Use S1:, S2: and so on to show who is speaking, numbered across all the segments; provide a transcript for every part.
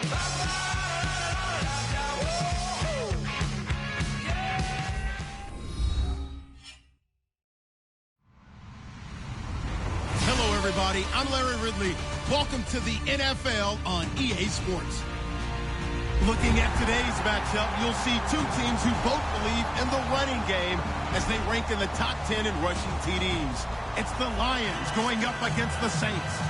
S1: Hello, everybody. I'm Larry Ridley. Welcome to the NFL on EA Sports. Looking at today's matchup, you'll see two teams who both believe in the running game as they rank in the top 10 in rushing TDs. It's the Lions going up against the Saints.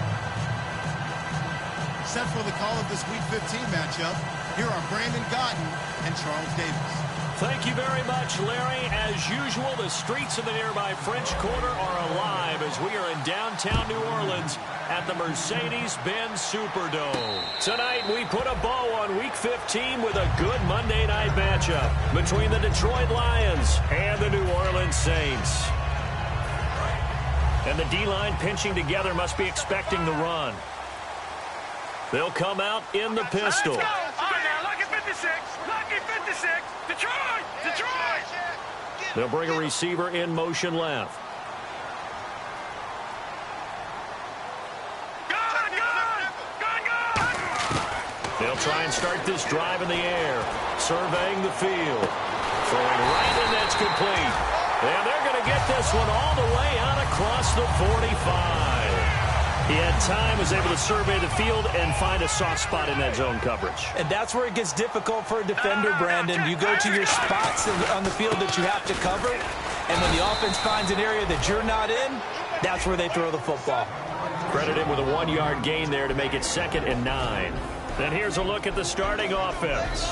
S2: Set for the call of this Week 15 matchup, here are Brandon Gaudin and Charles Davis.
S3: Thank you very much, Larry. As usual, the streets of the nearby French Quarter are alive as we are in downtown New Orleans at the Mercedes-Benz Superdome. Tonight, we put a bow on Week 15 with a good Monday night matchup between the Detroit Lions and the New Orleans Saints. And the D-line pinching together must be expecting the run. They'll come out in the pistol.
S4: Let's go. All right, now, lucky 56. Lucky 56. Detroit! Detroit!
S3: They'll bring a receiver in motion left. They'll try and start this drive in the air. Surveying the field. Throwing right, and that's complete. And they're going to get this one all the way out across the 45. He had time, was able to survey the field and find a soft spot in that zone coverage.
S5: And that's where it gets difficult for a defender, Brandon. You go to your spots on the field that you have to cover, and when the offense finds an area that you're not in, that's where they throw the football.
S3: Credit him with a 1-yard gain there to make it 2nd and 9. Then here's a look at the starting offense.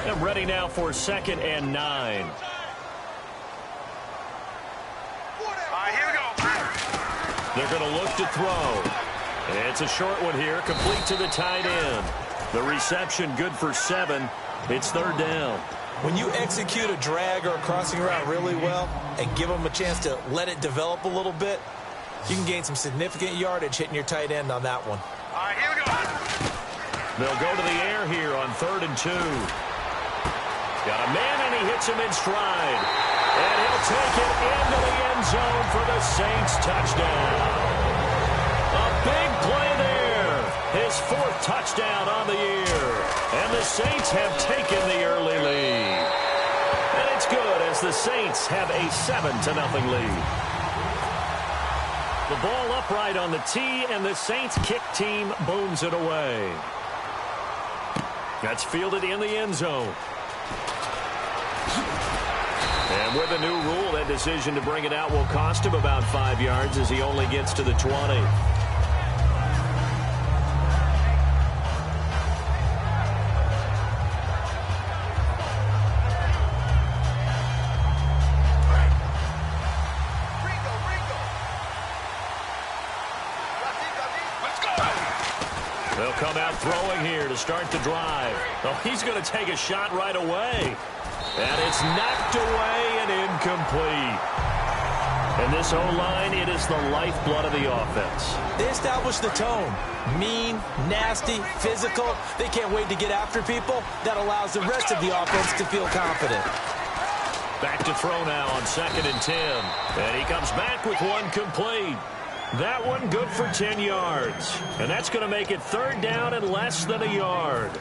S3: And ready now for 2nd and 9.
S4: All right, here we go.
S3: They're going to look to throw. It's a short one here, complete to the tight end. The reception good for 7. It's 3rd down.
S5: When you execute a drag or a crossing route really well and give them a chance to let it develop a little bit, you can gain some significant yardage hitting your tight end on that one.
S4: All right, here we go.
S3: They'll go to the air here on 3rd and 2. Got a man, and he hits him in stride. And he'll take it into the end zone for the Saints touchdown. A big play there. His 4th touchdown on the year. And the Saints have taken the early lead. And it's good as the Saints have a 7-0 lead. The ball upright on the tee, and the Saints kick team booms it away. That's fielded in the end zone. And with a new rule, that decision to bring it out will cost him about 5 yards as he only gets to the 20. They'll come out throwing here to start the drive. Oh, he's going to take a shot right away. And it's knocked away and incomplete. And this O-line, it is the lifeblood of the offense.
S5: They establish the tone. Mean, nasty, physical. They can't wait to get after people. That allows the rest of the offense to feel confident.
S3: Back to throw now on 2nd and 10. And he comes back with one complete. That one good for 10 yards. And that's going to make it 3rd down and less than a yard.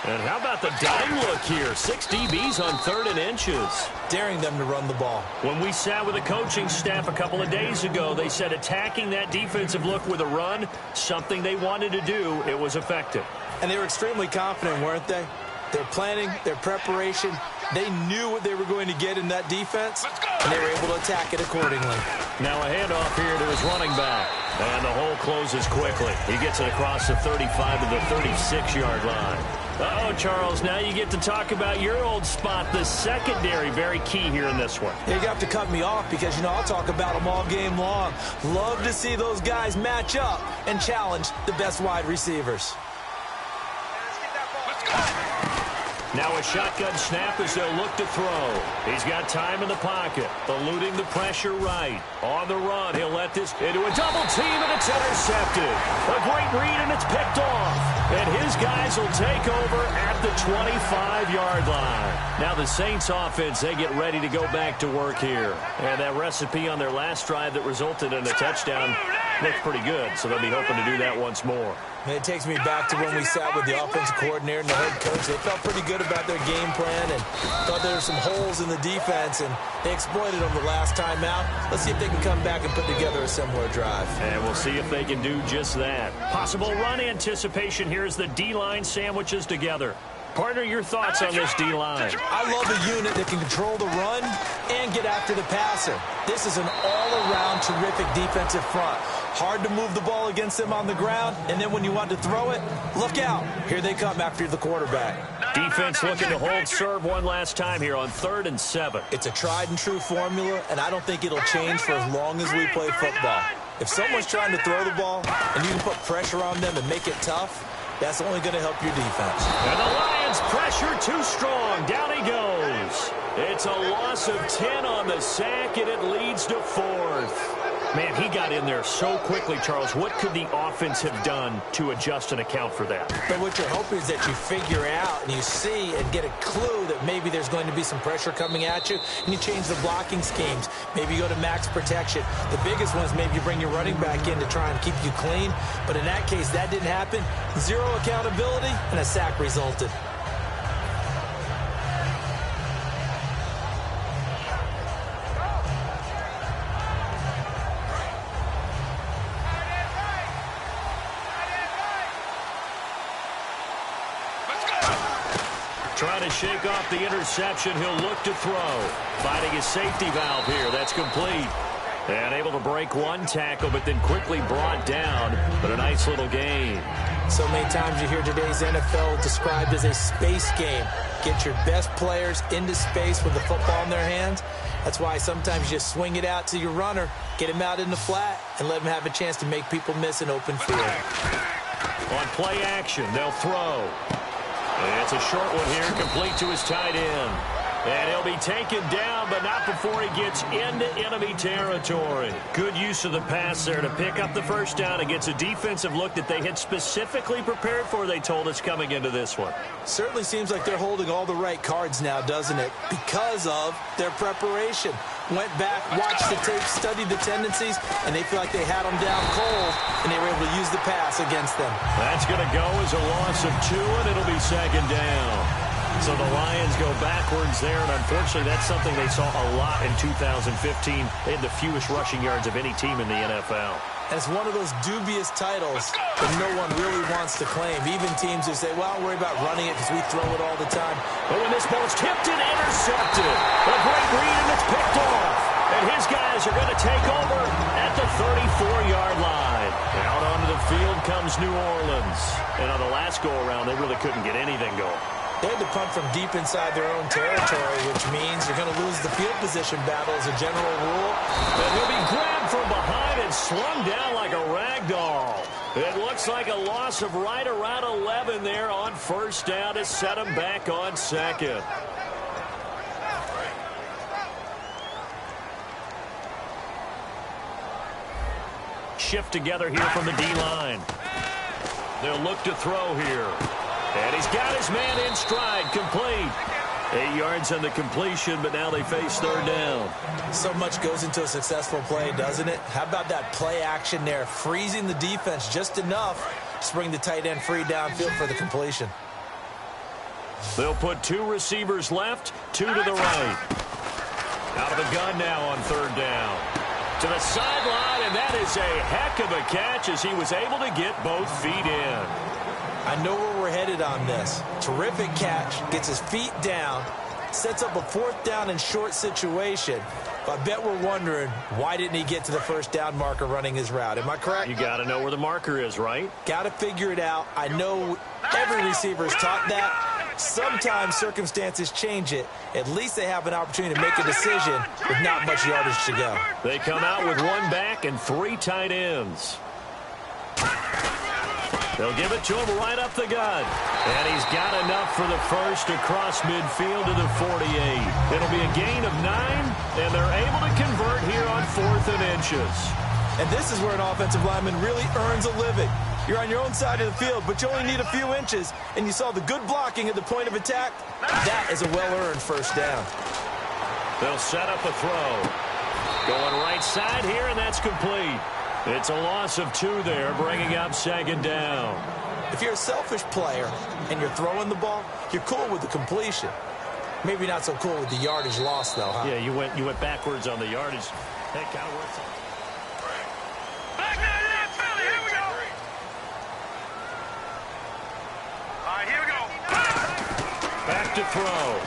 S3: And how about the dime look here? 6 DBs on 3rd and inches.
S5: Daring them to run the ball.
S3: When we sat with the coaching staff a couple of days ago, they said attacking that defensive look with a run, something they wanted to do, it was effective.
S5: And they were extremely confident, weren't they? Their planning, their preparation, they knew what they were going to get in that defense, and they were able to attack it accordingly.
S3: Now a handoff here to his running back. And the hole closes quickly. He gets it across the 35 to the 36-yard line. Uh-oh, Charles, now you get to talk about your old spot, the secondary, very key here in this one.
S5: You have to cut me off because, you know, I'll talk about them all game long. Love to see those guys match up and challenge the best wide receivers.
S3: Now a shotgun snap as they'll look to throw. He's got time in the pocket. Eluding the pressure right. On the run, he'll let this into a double team, and it's intercepted. A great read, and it's picked off. And his guys will take over at the 25-yard line. Now the Saints offense, they get ready to go back to work here. And that recipe on their last drive that resulted in a touchdown looks pretty good, so they'll be hoping to do that once more.
S5: It takes me back to when we sat with the offensive coordinator and the head coach. They felt pretty good about their game plan and thought there were some holes in the defense, and they exploited them the last time out. Let's see if they can come back and put together a similar drive.
S3: And we'll see if they can do just that. Possible run anticipation here as the D-line sandwiches together. Partner, your thoughts on this D-line?
S5: I love a unit that can control the run and get after the passer. This is an all-around terrific defensive front. Hard to move the ball against them on the ground, and then when you want to throw it, look out. Here they come after the quarterback.
S3: Defense looking to hold serve one last time here on 3rd and 7.
S5: It's a tried-and-true formula, and I don't think it'll change for as long as we play football. If someone's trying to throw the ball and you can put pressure on them and make it tough, that's only going to help your defense.
S3: And the Lions pressure too strong. Down he goes. It's a loss of 10 on the sack, and it leads to 4th. Man, he got in there so quickly, Charles. What could the offense have done to adjust and account for that?
S5: But what you're hoping is that you figure out and you see and get a clue that maybe there's going to be some pressure coming at you, and you change the blocking schemes. Maybe you go to max protection. The biggest one is maybe you bring your running back in to try and keep you clean. But in that case, that didn't happen. Zero accountability, and a sack resulted.
S3: Trying to shake off the interception. He'll look to throw. Finding his safety valve here. That's complete. And able to break one tackle, but then quickly brought down. But a nice little gain.
S5: So many times you hear today's NFL described as a space game. Get your best players into space with the football in their hands. That's why sometimes you just swing it out to your runner, get him out in the flat, and let him have a chance to make people miss an open field.
S3: On play action, they'll throw. And it's a short one here, complete to his tight end. And he'll be taken down, but not before he gets into enemy territory. Good use of the pass there to pick up the first down against a defensive look that they had specifically prepared for, they told us, coming into this one.
S5: Certainly seems like they're holding all the right cards now, doesn't it? Because of their preparation. Went back, watched the tape, studied the tendencies, and they feel like they had them down cold, and they were able to use the pass against them. That's going to go as a loss of 2, and it'll be 2nd down. So the Lions go backwards there, and unfortunately that's something they saw a lot in 2015. They had the fewest rushing yards of any team in the NFL. And it's one of those dubious titles that no one really wants to claim. Even teams who say, well, don't worry about running it because we throw it all the time. But when this ball's tipped and intercepted, a great read, and it's picked off. And his guys are going to take over at the 34-yard line. Out onto the field comes New Orleans. And on the last go-around, they really couldn't get anything going. They had to punt from deep inside their own territory, which means you're going to lose the field position battle as a general rule. And he'll be grabbed from behind and slung down like a rag doll. It looks like a loss of right around 11 there on first down to set him back on 2nd. Shift together here from the D-line. They'll look to throw here. And he's got his man in stride, complete. 8 yards on the completion, but now they face 3rd down. So much goes into a successful play, doesn't it? How about that play action there, freezing the defense just enough to bring the tight end free downfield for the completion. They'll put 2 receivers left, 2 to the right. Out of the gun now on 3rd down. To the sideline, and that is a heck of a catch as he was able to get both feet in. I know where we're headed on this. Terrific catch, gets his feet down, sets up a 4th down and short situation. But I bet we're wondering, why didn't he get to the first down marker running his route? Am I correct? You got to know where the marker is, right? Got to figure it out. I know every receiver is taught that. Sometimes circumstances change it. At least they have an opportunity to make a decision with not much yardage to go. They come out with 1 back and 3 tight ends.
S3: They'll give it to him right up the gut. And he's got enough for the first across midfield to the 48. It'll be a gain of 9, and they're able to convert here on 4th and inches.
S5: And this is where an offensive lineman really earns a living. You're on your own side of the field, but you only need a few inches, and you saw the good blocking at the point of attack. That is a well-earned first down.
S3: They'll set up a throw. Going right side here, and that's complete. It's a loss of 2 there, bringing up 2nd down.
S5: If you're a selfish player and you're throwing the ball, you're cool with the completion. Maybe not so cool with the yardage loss, though, huh?
S3: Yeah, you went backwards on the yardage. That kind of works.
S4: Back there, yeah, Philly, here we go. All right, here we go.
S3: Back to throw.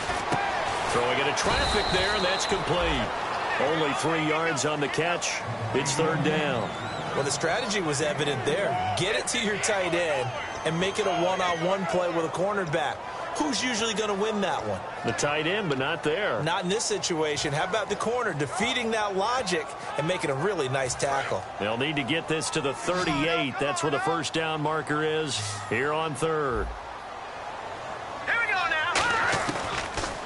S3: Throwing into traffic there, and that's complete. Only 3 yards on the catch. It's 3rd down.
S5: Well, the strategy was evident there. Get it to your tight end and make it a one-on-one play with a cornerback. Who's usually going to win that one?
S3: The tight end, but not there.
S5: Not in this situation. How about the corner defeating that logic and making a really nice tackle?
S3: They'll need to get this to the 38. That's where the first down marker is here on 3rd.
S4: Here we go now.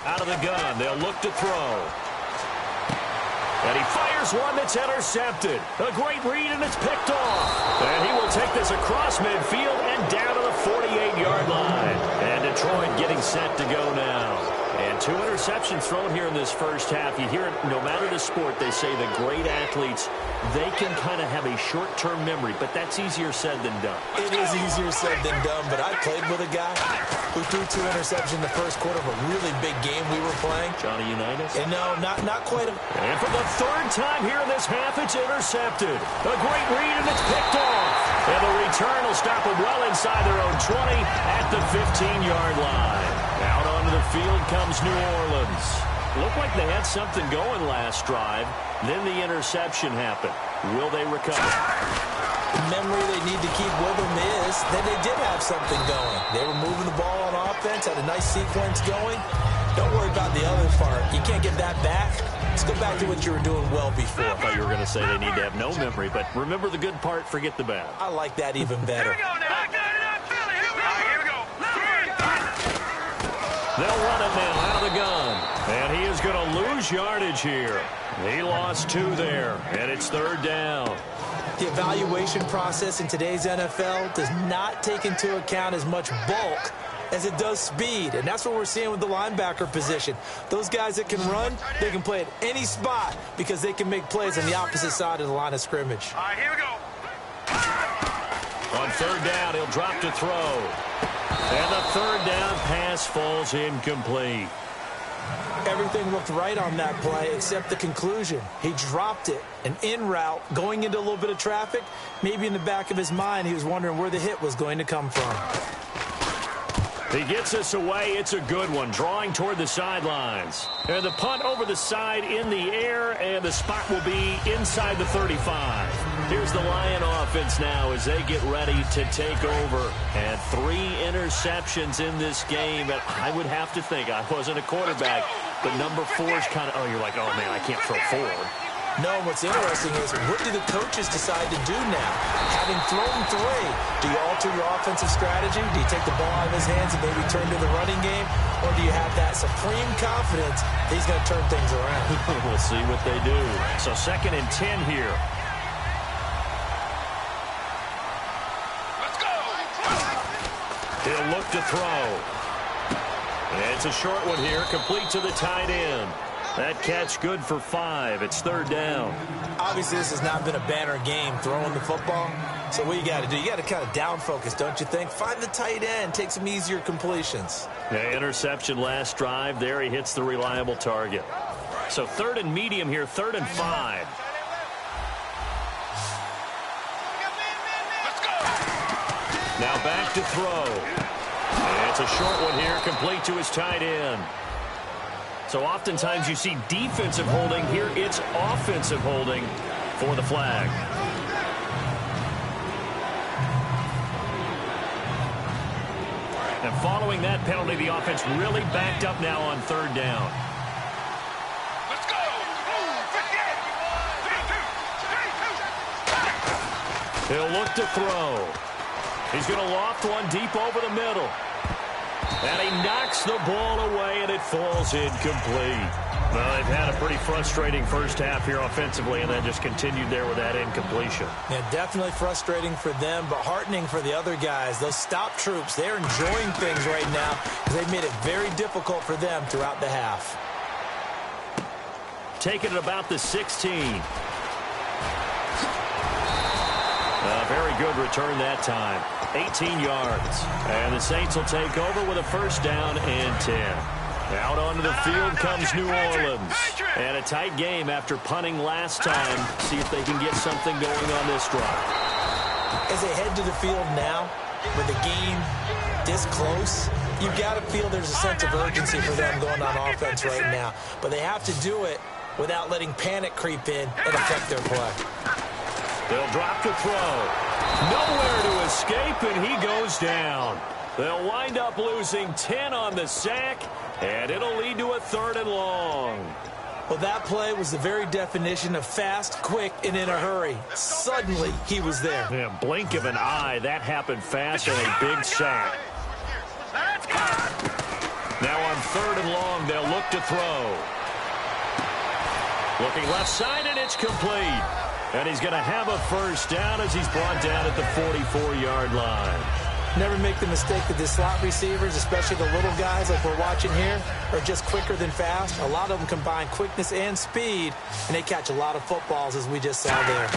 S3: Out of the gun. They'll look to throw. And he fires one that's intercepted. A great read, and it's picked off. And he will take this across midfield and down to the 48-yard line. And Detroit getting set to go now. And 2 interceptions thrown here in this first half. You hear it, no matter the sport, they say the great athletes, they can kind of have a short-term memory, but that's easier said than done.
S5: It is easier said than done, but I played with a guy who threw 2 interceptions in the first quarter of a really big game we were playing.
S3: Johnny Unitas?
S5: And no, not quite.
S3: And for the 3rd time here in this half, it's intercepted. A great read, and it's picked off. And the return will stop them well inside their own 20 at the 15-yard line. Out onto the field comes New Orleans. Looked like they had something going last drive. Then the interception happened. Will they recover?
S5: The memory they need to keep with them is that they did have something going. They were moving the ball on offense, had a nice sequence going. Don't worry about the other part. You can't get that back. Let's go back to what you were doing well before.
S3: I thought you were going to say they need to have no memory, but remember the good part, forget the bad.
S5: I like that even better.
S4: Here we go now. Back there, yeah, Philly, here we go. All right, here we go.
S3: They'll run it now out of the gun. And he is going to lose yardage here. He lost 2 there, and it's 3rd down.
S5: The evaluation process in today's NFL does not take into account as much bulk as it does speed, and that's what we're seeing with the linebacker position. Those guys that can run, they can play at any spot because they can make plays on the opposite side of the line of scrimmage.
S4: All right, here we go.
S3: On 3rd down, he'll drop to throw. And the 3rd down pass falls incomplete.
S5: Everything looked right on that play except the conclusion. He dropped it, an en route, going into a little bit of traffic. Maybe in the back of his mind, he was wondering where the hit was going to come from.
S3: He gets us away. It's a good one, drawing toward the sidelines. And the punt over the side in the air, and the spot will be inside the 35. Here's the Lion offense now as they get ready to take over. And 3 interceptions in this game. And I would have to think, I wasn't a quarterback, but number 4 is kind of, you're like, oh, man, I can't throw 4.
S5: No, what's interesting is what do the coaches decide to do now? Having thrown 3, do you alter your offensive strategy? Do you take the ball out of his hands and maybe turn to the running game? Or do you have that supreme confidence that he's going to turn things around?
S3: We'll see what they do. So 2nd and 10 here.
S4: Let's go.
S3: He'll look to throw. And it's a short one here, complete to the tight end. That catch good for 5. It's 3rd down.
S5: Obviously, this has not been a banner game throwing the football. So what you got to do, you got to kind of down focus, don't you think? Find the tight end, take some easier completions.
S3: Yeah, interception last drive. There he hits the reliable target. So 3rd and medium here, 3rd and 5.
S4: Let's go.
S3: Now back to throw. And it's a short one here, complete to his tight end. So oftentimes you see defensive holding. Here it's offensive holding for the flag. And following that penalty, the offense really backed up now on 3rd down.
S4: Let's go.
S3: He'll look to throw. He's going to loft one deep over the middle. And he knocks the ball away, and it falls incomplete. Well, they've had a pretty frustrating first half here offensively, and then just continued there with that incompletion.
S5: Yeah, definitely frustrating for them, but heartening for the other guys. Those stop troops, they're enjoying things right now because they've made it very difficult for them throughout the half.
S3: Taking it about the 16. A very good return that time. 18 yards. And the Saints will take over with a first down and 10. Out onto the field comes New Orleans. And a tight game after punting last time. See if they can get something going on this drive.
S5: As they head to the field now, with the game this close, you've got to feel there's a sense of urgency for them going on offense right now. But they have to do it without letting panic creep in and affect their play.
S3: They'll drop the throw. Nowhere to escape, and he goes down. They'll wind up losing 10 on the sack, and it'll lead to a 3rd and long.
S5: Well, that play was the very definition of fast, quick, and in a hurry. Suddenly, he was there.
S3: Yeah, blink of an eye, that happened fast, and a big sack. Now on 3rd and long, they'll look to throw. Looking left side, and it's complete. And he's going to have a first down as he's brought down at the 44-yard line.
S5: Never make the mistake that the slot receivers, especially the little guys like we're watching here, are just quicker than fast. A lot of them combine quickness and speed, and they catch a lot of footballs, as we just saw there.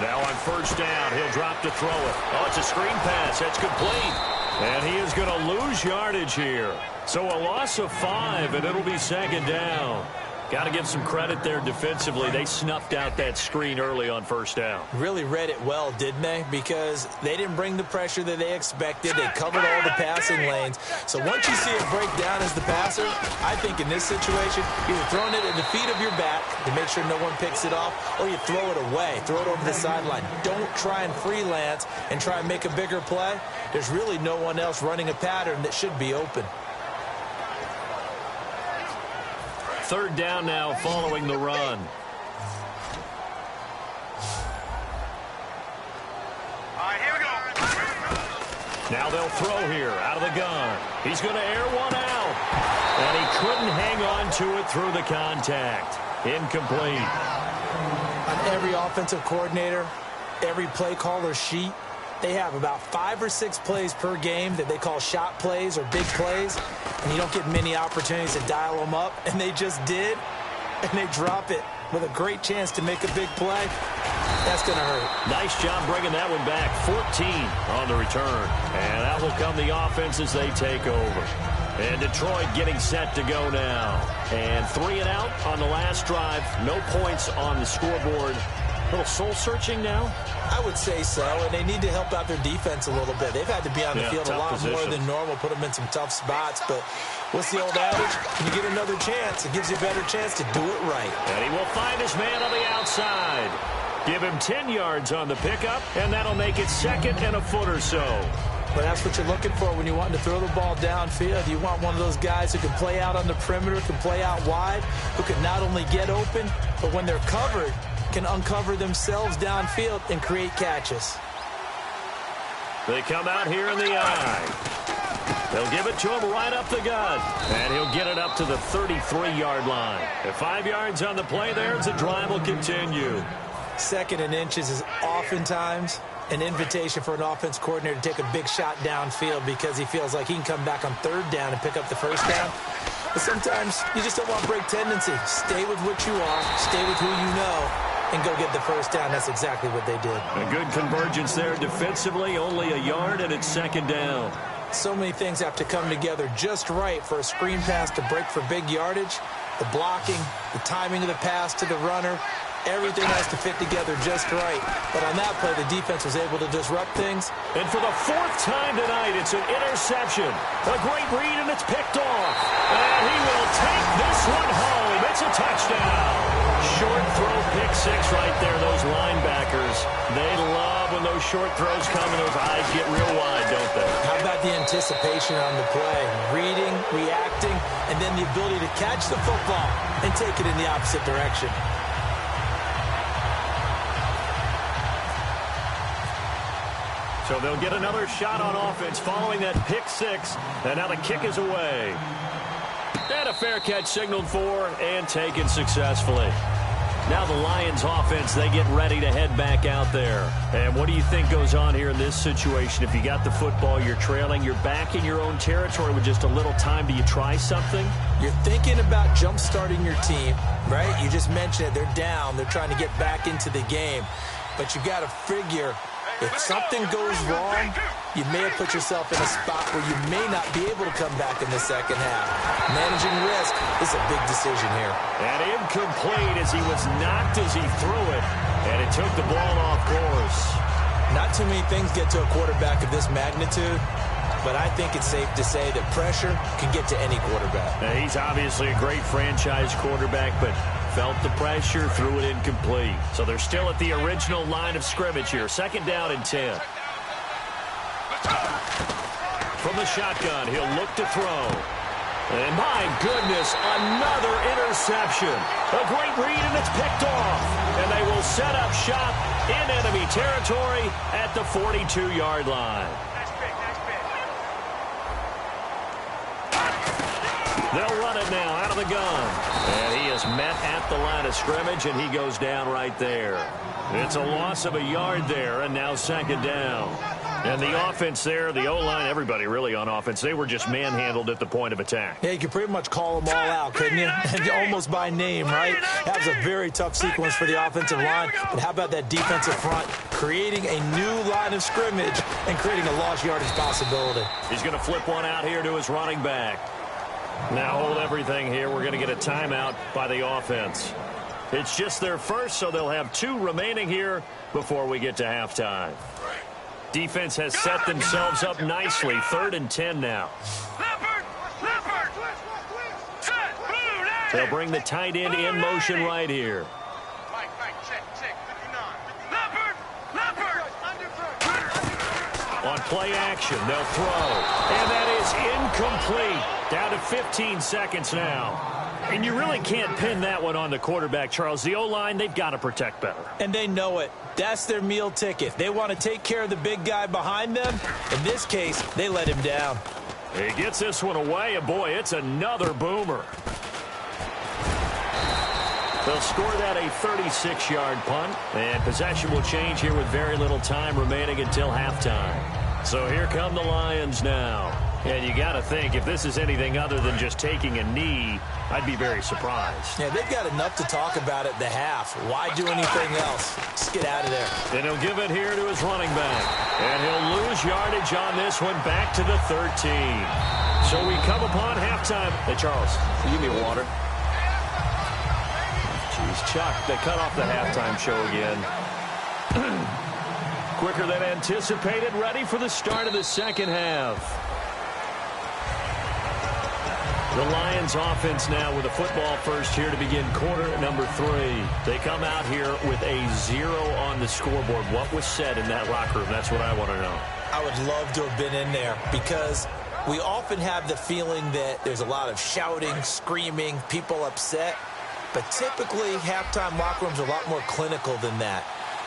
S3: Now on first down, he'll drop to throw it. Oh, it's a screen pass. It's complete. And he is going to lose yardage here. So a loss of 5, and it'll be 2nd down. Got to give some credit there defensively. They snuffed out that screen early on first down.
S5: Really read it well, didn't they? Because they didn't bring the pressure that they expected. They covered all the passing lanes. So once you see it break down as the passer, I think in this situation, either throwing it at the feet of your back to make sure no one picks it off, or you throw it away, throw it over the sideline. Don't try and freelance and try and make a bigger play. There's really no one else running a pattern that should be open.
S3: 3rd down now following the run.
S4: All right, here we go.
S3: Now they'll throw here out of the gun. He's going to air one out. And he couldn't hang on to it through the contact. Incomplete.
S5: On every offensive coordinator, every play caller sheet, they have about 5 or 6 plays per game that they call shot plays or big plays, and you don't get many opportunities to dial them up, and they just did, and they drop it with a great chance to make a big play. That's going to hurt.
S3: Nice job bringing that one back. 14 on the return, and that will come the offense as they take over. And Detroit getting set to go now. And 3 and out on the last drive. No points on the scoreboard. A little soul-searching now?
S5: I would say so, and they need to help out their defense a little bit. They've had to be on the field a lot more than normal, put them in some tough spots. But what's the old adage? When you get another chance, it gives you a better chance to do it right.
S3: And he will find his man on the outside. Give him 10 yards on the pickup, and that'll make it 2nd and a foot or so.
S5: But that's what you're looking for when you want to throw the ball downfield. You want one of those guys who can play out on the perimeter, can play out wide, who can not only get open, but when they're covered, can uncover themselves downfield and create catches.
S3: They come out here in the eye. They'll give it to him right up the gut. And he'll get it up to the 33-yard line. At 5 yards on the play there, the drive will continue.
S5: 2nd and inches is oftentimes an invitation for an offense coordinator to take a big shot downfield because he feels like he can come back on 3rd down and pick up the first down. But sometimes you just don't want break tendency. Stay with what you are. Stay with who you know. And go get the first down. That's exactly what they did.
S3: A good convergence there defensively. Only a yard, and it's 2nd down.
S5: So many things have to come together just right for a screen pass to break for big yardage. The blocking, the timing of the pass to the runner, everything has to fit together just right. But on that play, the defense was able to disrupt things.
S3: And for the 4th time tonight, it's an interception. A great read, and it's picked off. And he will take this one home. It's a touchdown. Short throw, pick 6 right there. Those linebackers, they love when those short throws come and those eyes get real wide, don't they?
S5: How about the anticipation on the play? Reading, reacting, and then the ability to catch the football and take it in the opposite direction.
S3: So they'll get another shot on offense following that pick six. And now the kick is away. And a fair catch signaled for and taken successfully. Now the Lions offense, they get ready to head back out there. And what do you think goes on here in this situation? If you got the football, you're trailing, you're back in your own territory with just a little time. Do you try something?
S5: You're thinking about jump-starting your team, right? You just mentioned it. They're down. They're trying to get back into the game. But you got to figure if something goes wrong, you may have put yourself in a spot where you may not be able to come back in the second half. Managing risk is a big decision here.
S3: And incomplete as he was knocked as he threw it. And it took the ball off course.
S5: Not too many things get to a quarterback of this magnitude, but I think it's safe to say that pressure can get to any quarterback.
S3: Now, he's obviously a great franchise quarterback, but felt the pressure, threw it incomplete. So they're still at the original line of scrimmage here. 2nd down and 10. From the shotgun, he'll look to throw. And my goodness, another interception. A great read, and it's picked off. And they will set up shop in enemy territory at the 42-yard line. They'll run it now out of the gun. And he is met at the line of scrimmage, and he goes down right there. It's a loss of a yard there, and now 2nd down. And the offense there, the O-line, everybody really on offense, they were just manhandled at the point of attack.
S5: Yeah, you could pretty much call them all out, couldn't you? Almost by name, right? That was a very tough sequence for the offensive line. But how about that defensive front creating a new line of scrimmage and creating a lost yardage possibility?
S3: He's going to flip one out here to his running back. Now hold everything here. We're going to get a timeout by the offense. It's just their first, so they'll have 2 remaining here before we get to halftime. Defense has set themselves up nicely. 3rd and 10 now. They'll bring the tight end in motion right here. On play action, they'll throw. And that is incomplete. Down to 15 seconds now. And you really can't pin that one on the quarterback, Charles. The O-line, they've got to protect better.
S5: And they know it. That's their meal ticket. They want to take care of the big guy behind them. In this case, they let him down.
S3: He gets this one away, and boy, it's another boomer. They'll score that a 36-yard punt, and possession will change here with very little time remaining until halftime. So here come the Lions now. And you got to think, if this is anything other than just taking a knee, I'd be very surprised.
S5: Yeah, they've got enough to talk about at the half. Why do anything else? Just get out of there.
S3: And he'll give it here to his running back. And he'll lose yardage on this one back to the 13. So we come upon halftime. Hey, Charles, give me water. Jeez, Chuck, they cut off the halftime show again. Quicker than anticipated, ready for the start of the second half. The Lions offense now with a football first here to begin quarter number 3. They come out here with a 0 on the scoreboard. What was said in that locker room? That's what I want to know.
S5: I would love to have been in there because we often have the feeling that there's a lot of shouting, screaming, people upset. But typically, halftime locker rooms are a lot more clinical than that.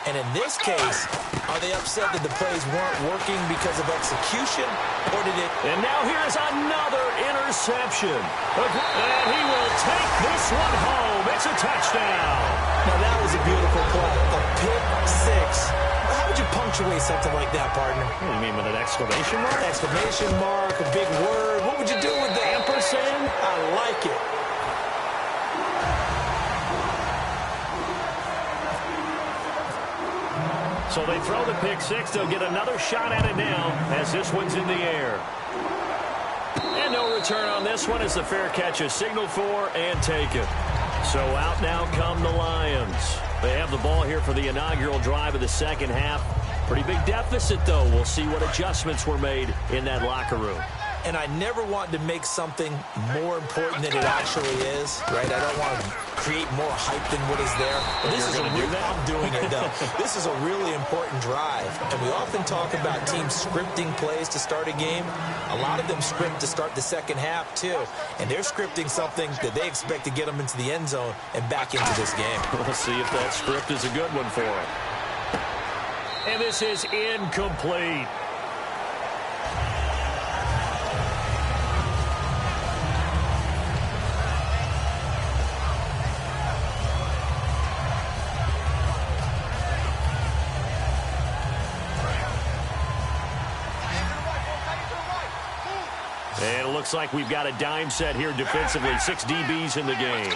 S5: And in this case, are they upset that the plays weren't working because of execution, or did it?
S3: And now here's another interception. And he will take this one home. It's a touchdown.
S5: Now that was a beautiful play. A pick six. How would you punctuate something like that, partner?
S3: What do you mean, with an exclamation mark?
S5: Exclamation mark, a big word. What would you do with that?
S3: Ampersand?
S5: I like it.
S3: So they throw the pick six. They'll get another shot at it now as this one's in the air. And no return on this one as the fair catch is signaled for and taken. So out now come the Lions. They have the ball here for the inaugural drive of the second half. Pretty big deficit, though. We'll see what adjustments were made in that locker room.
S5: And I never want to make something more important than it actually is, right? I don't want to create more hype than what is there. But this is I'm doing it, though. This is a really important drive. And we often talk about teams scripting plays to start a game. A lot of them script to start the second half, too. And they're scripting something that they expect to get them into the end zone and back into this game.
S3: We'll see if that script is a good one for them. And this is incomplete. And it looks like we've got a dime set here defensively. 6 DBs in the game.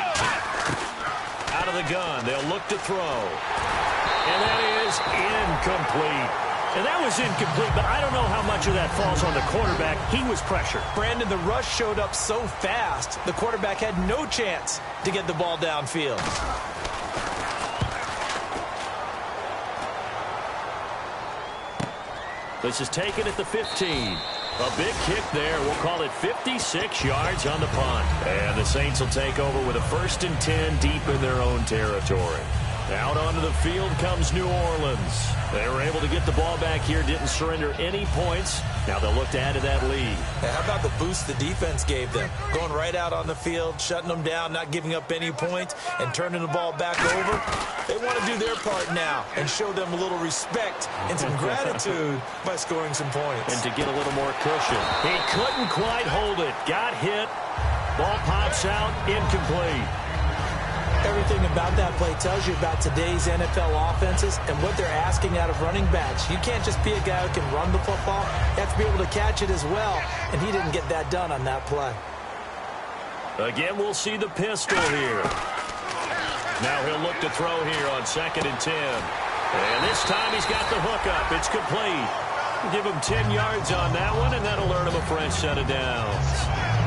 S3: Out of the gun, they'll look to throw. And that is incomplete. And that was incomplete, but I don't know how much of that falls on the quarterback. He was pressured.
S5: Brandon, the rush showed up so fast, the quarterback had no chance to get the ball downfield.
S3: This is taken at the 15. A big kick there. We'll call it 56 yards on the punt. And the Saints will take over with a 1st and 10 deep in their own territory. Out onto the field comes New Orleans. They were able to get the ball back here, didn't surrender any points. Now they'll look to add to that lead.
S5: How about the boost the defense gave them? Going right out on the field, shutting them down, not giving up any points, and turning the ball back over. They want to do their part now and show them a little respect and some gratitude by scoring some points.
S3: And to get a little more cushion. He couldn't quite hold it. Got hit. Ball pops out. Incomplete.
S5: Everything about that play tells you about today's NFL offenses and what they're asking out of running backs. You can't just be a guy who can run the football. You have to be able to catch it as well, and he didn't get that done on that play.
S3: Again, we'll see the pistol here. Now he'll look to throw here on 2nd and 10. And this time he's got the hook up. It's complete. Give him 10 yards on that one, and that'll earn him a fresh set of downs.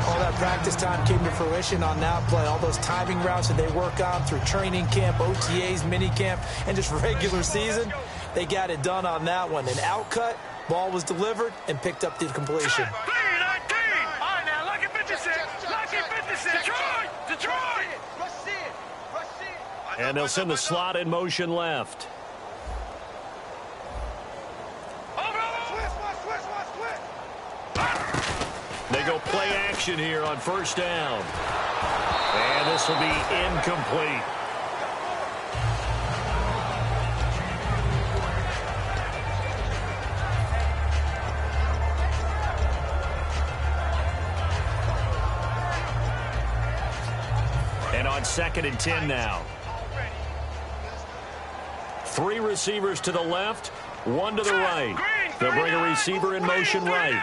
S5: All that practice time came to fruition on that play. All those timing routes that they work on through training camp, OTAs, mini camp, and just regular season, they got it done on that one. An outcut, ball was delivered, and picked up the completion.
S3: And they'll send the slot in motion left. They go play action here on 1st down. And this will be incomplete. And on 2nd and 10 now. 3 receivers to the left, 1 to the right. They'll bring a receiver in motion right.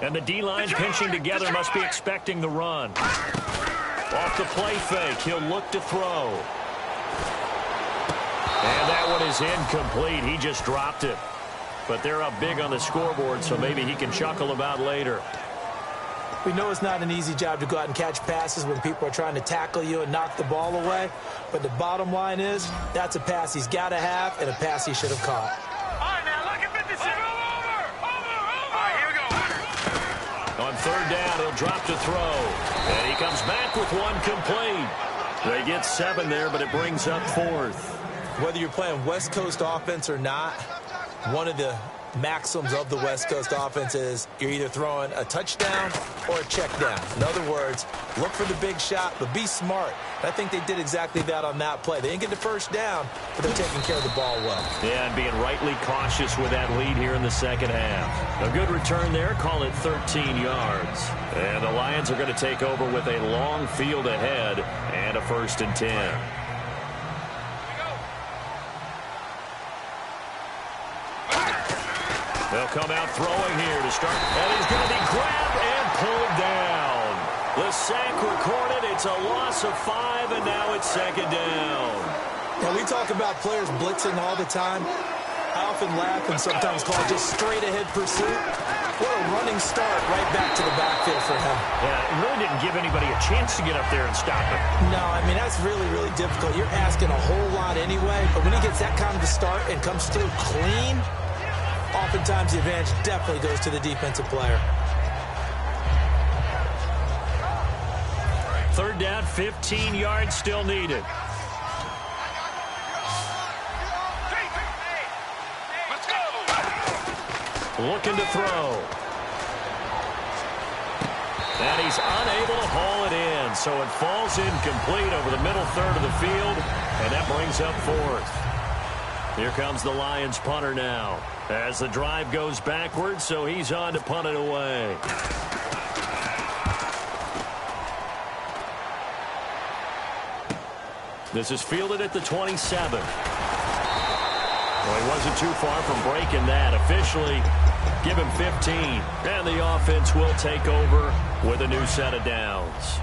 S3: And the D-line pinching together must be expecting the run. Off the play fake, he'll look to throw. And that one is incomplete. He just dropped it. But they're up big on the scoreboard, so maybe he can chuckle about later.
S5: We know it's not an easy job to go out and catch passes when people are trying to tackle you and knock the ball away. But the bottom line is, that's a pass he's got to have and a pass he should have caught.
S3: On 3rd down, he'll drop to throw. And he comes back with one complete. They get 7 there, but it brings up 4th.
S5: Whether you're playing West Coast offense or not, one of the maxims of the West Coast offense is you're either throwing a touchdown or a check down. In other words, look for the big shot, but be smart. And I think they did exactly that on that play. They didn't get the 1st down, but they're taking care of the ball well.
S3: Yeah, and being rightly cautious with that lead here in the 2nd half. A good return there, call it 13 yards. And the Lions are going to take over with a long field ahead and a 1st and 10. They'll come out throwing here to start. And he's going to be grabbed and pulled down. The sack recorded. It's a loss of 5, and now it's 2nd down.
S5: Now, we talk about players blitzing all the time. I often laugh and sometimes call it just straight-ahead pursuit. What a running start right back to the backfield for him.
S3: Yeah, it really didn't give anybody a chance to get up there and stop him.
S5: No, I mean, that's really, really difficult. You're asking a whole lot anyway, but when he gets that kind of a start and comes through clean, oftentimes the advantage definitely goes to the defensive player.
S3: 3rd down, 15 yards still needed. Looking to throw. And he's unable to haul it in, so it falls incomplete over the middle third of the field. And that brings up fourth. Here comes the Lions punter now. As the drive goes backwards, so he's on to punt it away. This is fielded at the 27. Well, he wasn't too far from breaking that. Officially, give him 15. And the offense will take over with a new set of downs.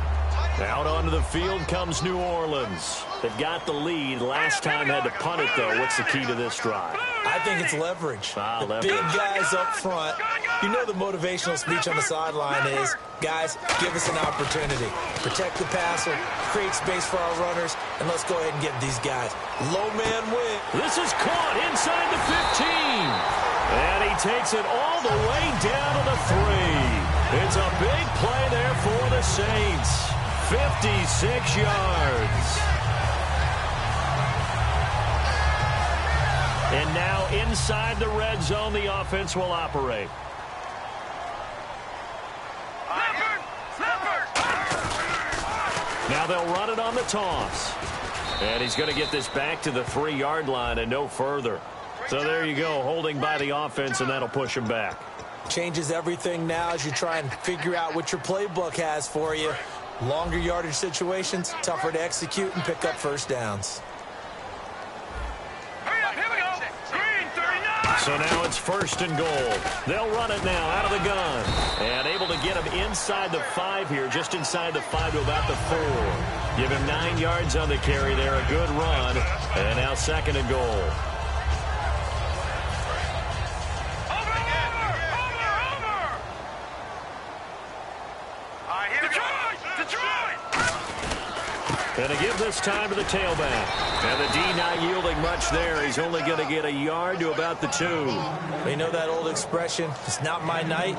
S3: Out onto the field comes New Orleans. They've got the lead. Last time had to punt it, though. What's the key to this drive?
S5: I think it's leverage.
S3: Leverage.
S5: Big guys up front. You know the motivational speech on the sideline is, guys, give us an opportunity. Protect the passer, create space for our runners, and let's go ahead and give these guys low man win.
S3: This is caught inside the 15. And he takes it all the way down to the 3. It's a big play there for the Saints. 56 yards. And now inside the red zone, the offense will operate. Now they'll run it on the toss. And he's going to get this back to the 3-yard line and no further. So there you go, holding by the offense, and that'll push him back.
S5: Changes everything now as you try and figure out what your playbook has for you. Longer yardage situations, tougher to execute and pick up first downs.
S3: So now it's 1st and goal. They'll run it now out of the gun. And able to get him inside the 5 here, just inside the 5 to about the 4. Give him 9 yards on the carry there, a good run. And now 2nd and goal. And to give this time to the tailback. And the D not yielding much there. He's only going to get a yard to about the 2.
S5: You know that old expression, it's not my night?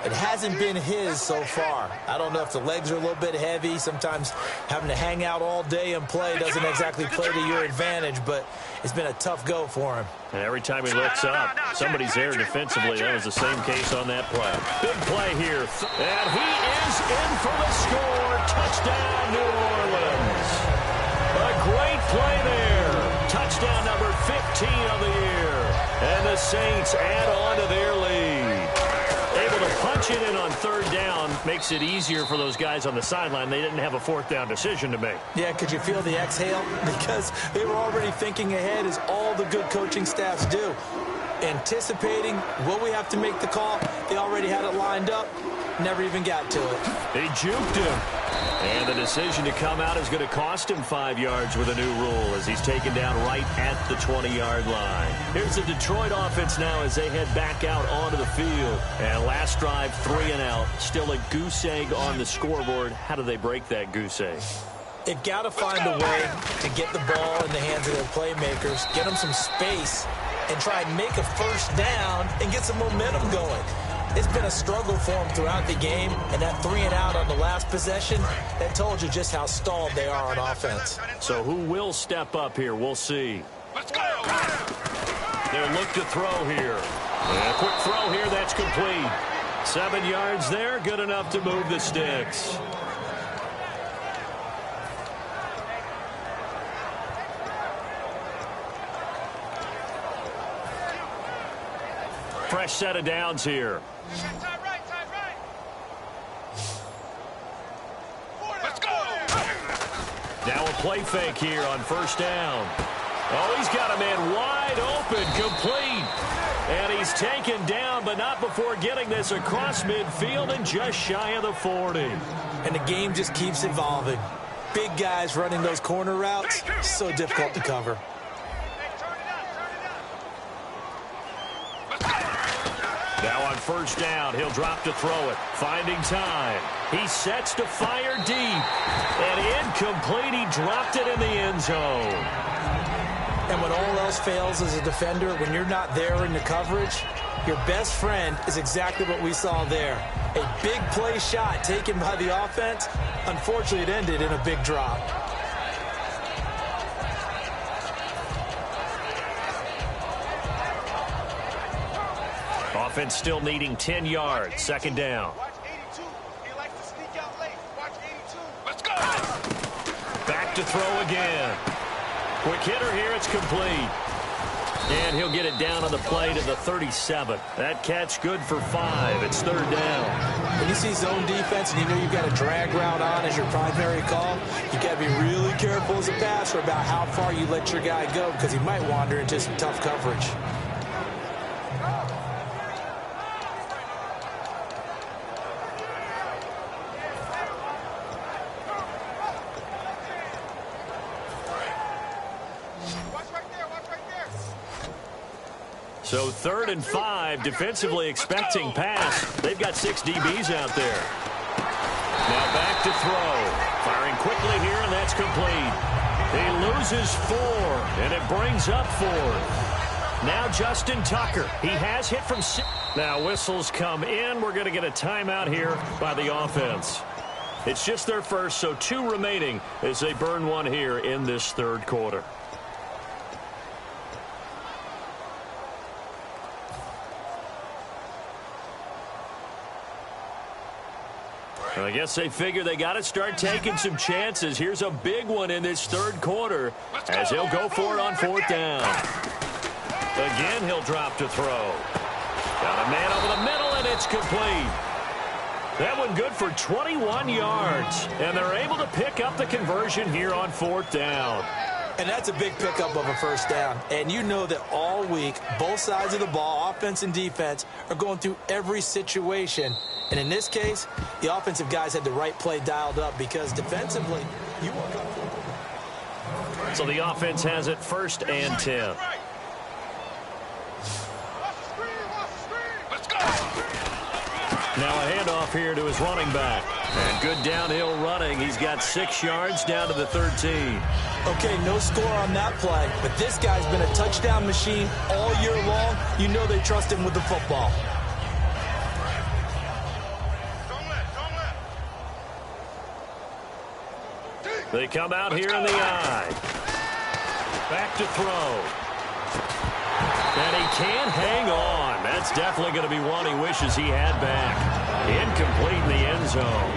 S5: It hasn't been his so far. I don't know if the legs are a little bit heavy. Sometimes having to hang out all day and play doesn't exactly play to your advantage, but it's been a tough go for him.
S3: And every time he looks up, somebody's there defensively. That was the same case on that play. Big play here. And he is in for the score. Touchdown, New Orleans. A great play there. Touchdown number 15 of the year. And the Saints add on to their lead. Able to punch it in on 3rd down makes it easier for those guys on the sideline. They didn't have a 4th down decision to make.
S5: Yeah, could you feel the exhale? Because they were already thinking ahead, as all the good coaching staffs do. Anticipating, will we have to make the call? They already had it lined up. Never even got to it.
S3: They juked him. And the decision to come out is going to cost him 5 yards with a new rule as he's taken down right at the 20-yard line. Here's the Detroit offense now as they head back out onto the field. And last drive, 3 and out. Still a goose egg on the scoreboard. How do they break that goose egg?
S5: They've got to find a way to get the ball in the hands of their playmakers, get them some space, and try and make a 1st down and get some momentum going. It's been a struggle for them throughout the game, and that 3 and out on the last possession, that told you just how stalled they are on offense.
S3: So who will step up here? We'll see.
S4: Let's go!
S3: They'll look to throw here. And a quick throw here, that's complete. 7 yards there, good enough to move the sticks. Fresh set of downs here.
S4: Time right. Let's go!
S3: Now a play fake here on 1st down. Oh, he's got a man wide open, complete. And he's taken down, but not before getting this across midfield and just shy of the 40.
S5: And the game just keeps evolving. Big guys running those corner routes, so difficult to cover.
S3: Now on 1st down, he'll drop to throw it. Finding time. He sets to fire deep. And incomplete. He dropped it in the end zone.
S5: And when all else fails as a defender, when you're not there in the coverage, your best friend is exactly what we saw there. A big play shot taken by the offense. Unfortunately, it ended in a big drop.
S3: Offense still needing 10 yards. 2nd down.
S4: Watch 82. He likes to sneak out late. Watch 82. Let's go!
S3: Back to throw again. Quick hitter here. It's complete. And he'll get it down on the play to the 37. That catch good for 5. It's third down.
S5: When you see zone defense and you know you've got a drag route on as your primary call, you got to be really careful as a passer about how far you let your guy go because he might wander into some tough coverage.
S3: So 3rd and 5, defensively expecting pass. They've got 6 DBs out there. Now back to throw. Firing quickly here, and that's complete. He loses 4, and it brings up 4th. Now Justin Tucker. He has hit from 6. Now whistles come in. We're going to get a timeout here by the offense. It's just their first, so 2 remaining as they burn 1 here in this third quarter. I guess they figure they got to start taking some chances. Here's a big one in this third quarter as he'll go for it on 4th down. Again, he'll drop to throw. Got a man over the middle, and it's complete. That one good for 21 yards, and they're able to pick up the conversion here on 4th down.
S5: And that's a big pickup of a first down. And you know that all week, both sides of the ball, offense and defense, are going through every situation. And in this case, the offensive guys had the right play dialed up because defensively, you woke up.
S3: So the offense has it 1st and 10. Now a handoff here to his running back. And good downhill running. He's got 6 yards down to the 13.
S5: Okay, no score on that play, but this guy's been a touchdown machine all year long. You know they trust him with the football.
S3: They come out here in the eye. Back to throw. And he can't hang on. That's definitely going to be one he wishes he had back. Incomplete in the end zone.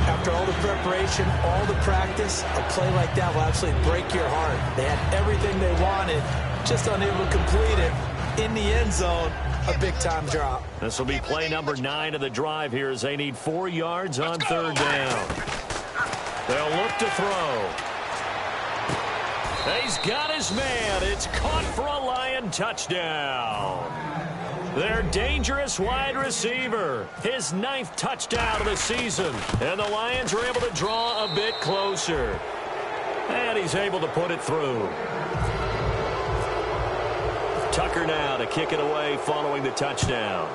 S5: After all the preparation, all the practice, a play like that will absolutely break your heart. They had everything they wanted, just unable to complete it. In the end zone, a big-time drop.
S3: This will be play number 9 of the drive here as they need 4 yards on 3rd down. They'll look to throw. He's got his man. It's caught for a Lion touchdown. Their dangerous wide receiver. His 9th touchdown of the season. And the Lions are able to draw a bit closer. And he's able to put it through. Tucker now to kick it away following the touchdown.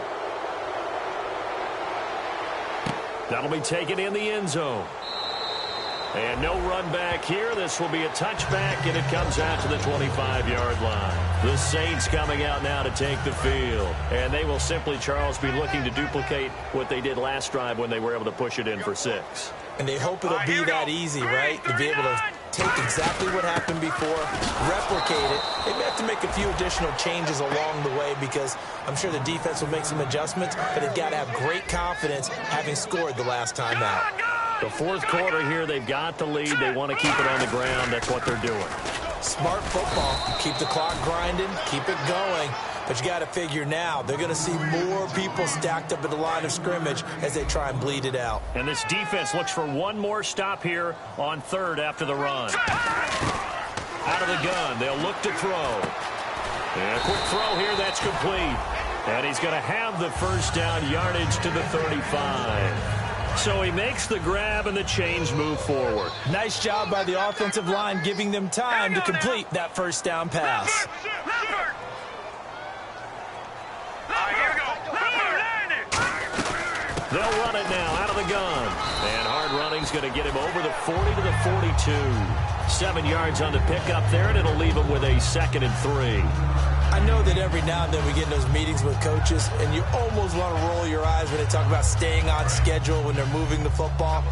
S3: That'll be taken in the end zone. And no run back here. This will be a touchback, and it comes out to the 25-yard line. The Saints coming out now to take the field. And they will simply, Charles, be looking to duplicate what they did last drive when they were able to push it in for 6.
S5: And they hope it'll be that easy, right? To be able to take exactly what happened before, replicate it. They may have to make a few additional changes along the way because I'm sure the defense will make some adjustments, but they've got to have great confidence having scored the last time out.
S3: The 4th quarter here, they've got the lead. They want to keep it on the ground. That's what they're doing.
S5: Smart football. Keep the clock grinding. Keep it going. But you got to figure now, they're going to see more people stacked up at the line of scrimmage as they try and bleed it out.
S3: And this defense looks for one more stop here on 3rd after the run. Out of the gun, they'll look to throw. And a quick throw here, that's complete. And he's going to have the first down yardage to the 35. So he makes the grab and the chains move forward.
S5: Nice job by the offensive line giving them time to complete that first down pass.
S3: They'll run it now out of the gun. And hard running's going to get him over the 40 to the 42. 7 yards on the pickup there, and it'll leave him with a 2nd and 3.
S5: I know that every now and then we get in those meetings with coaches, and you almost want to roll your eyes when they talk about staying on schedule when they're moving the football.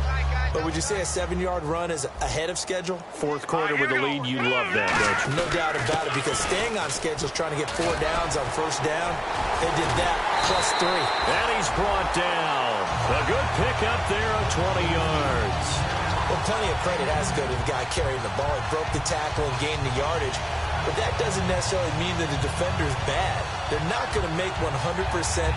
S5: But would you say a 7-yard run is ahead of schedule?
S3: 4th quarter with the lead, you love that, don't you?
S5: No doubt about it, because staying on schedule is trying to get 4 downs on first down. They did that, +3.
S3: And he's brought down. A good pick up there of 20 yards.
S5: Well, plenty of credit has to go to the guy carrying the ball. He broke the tackle and gained the yardage. But that doesn't necessarily mean that the defender's bad. They're not going to make 100%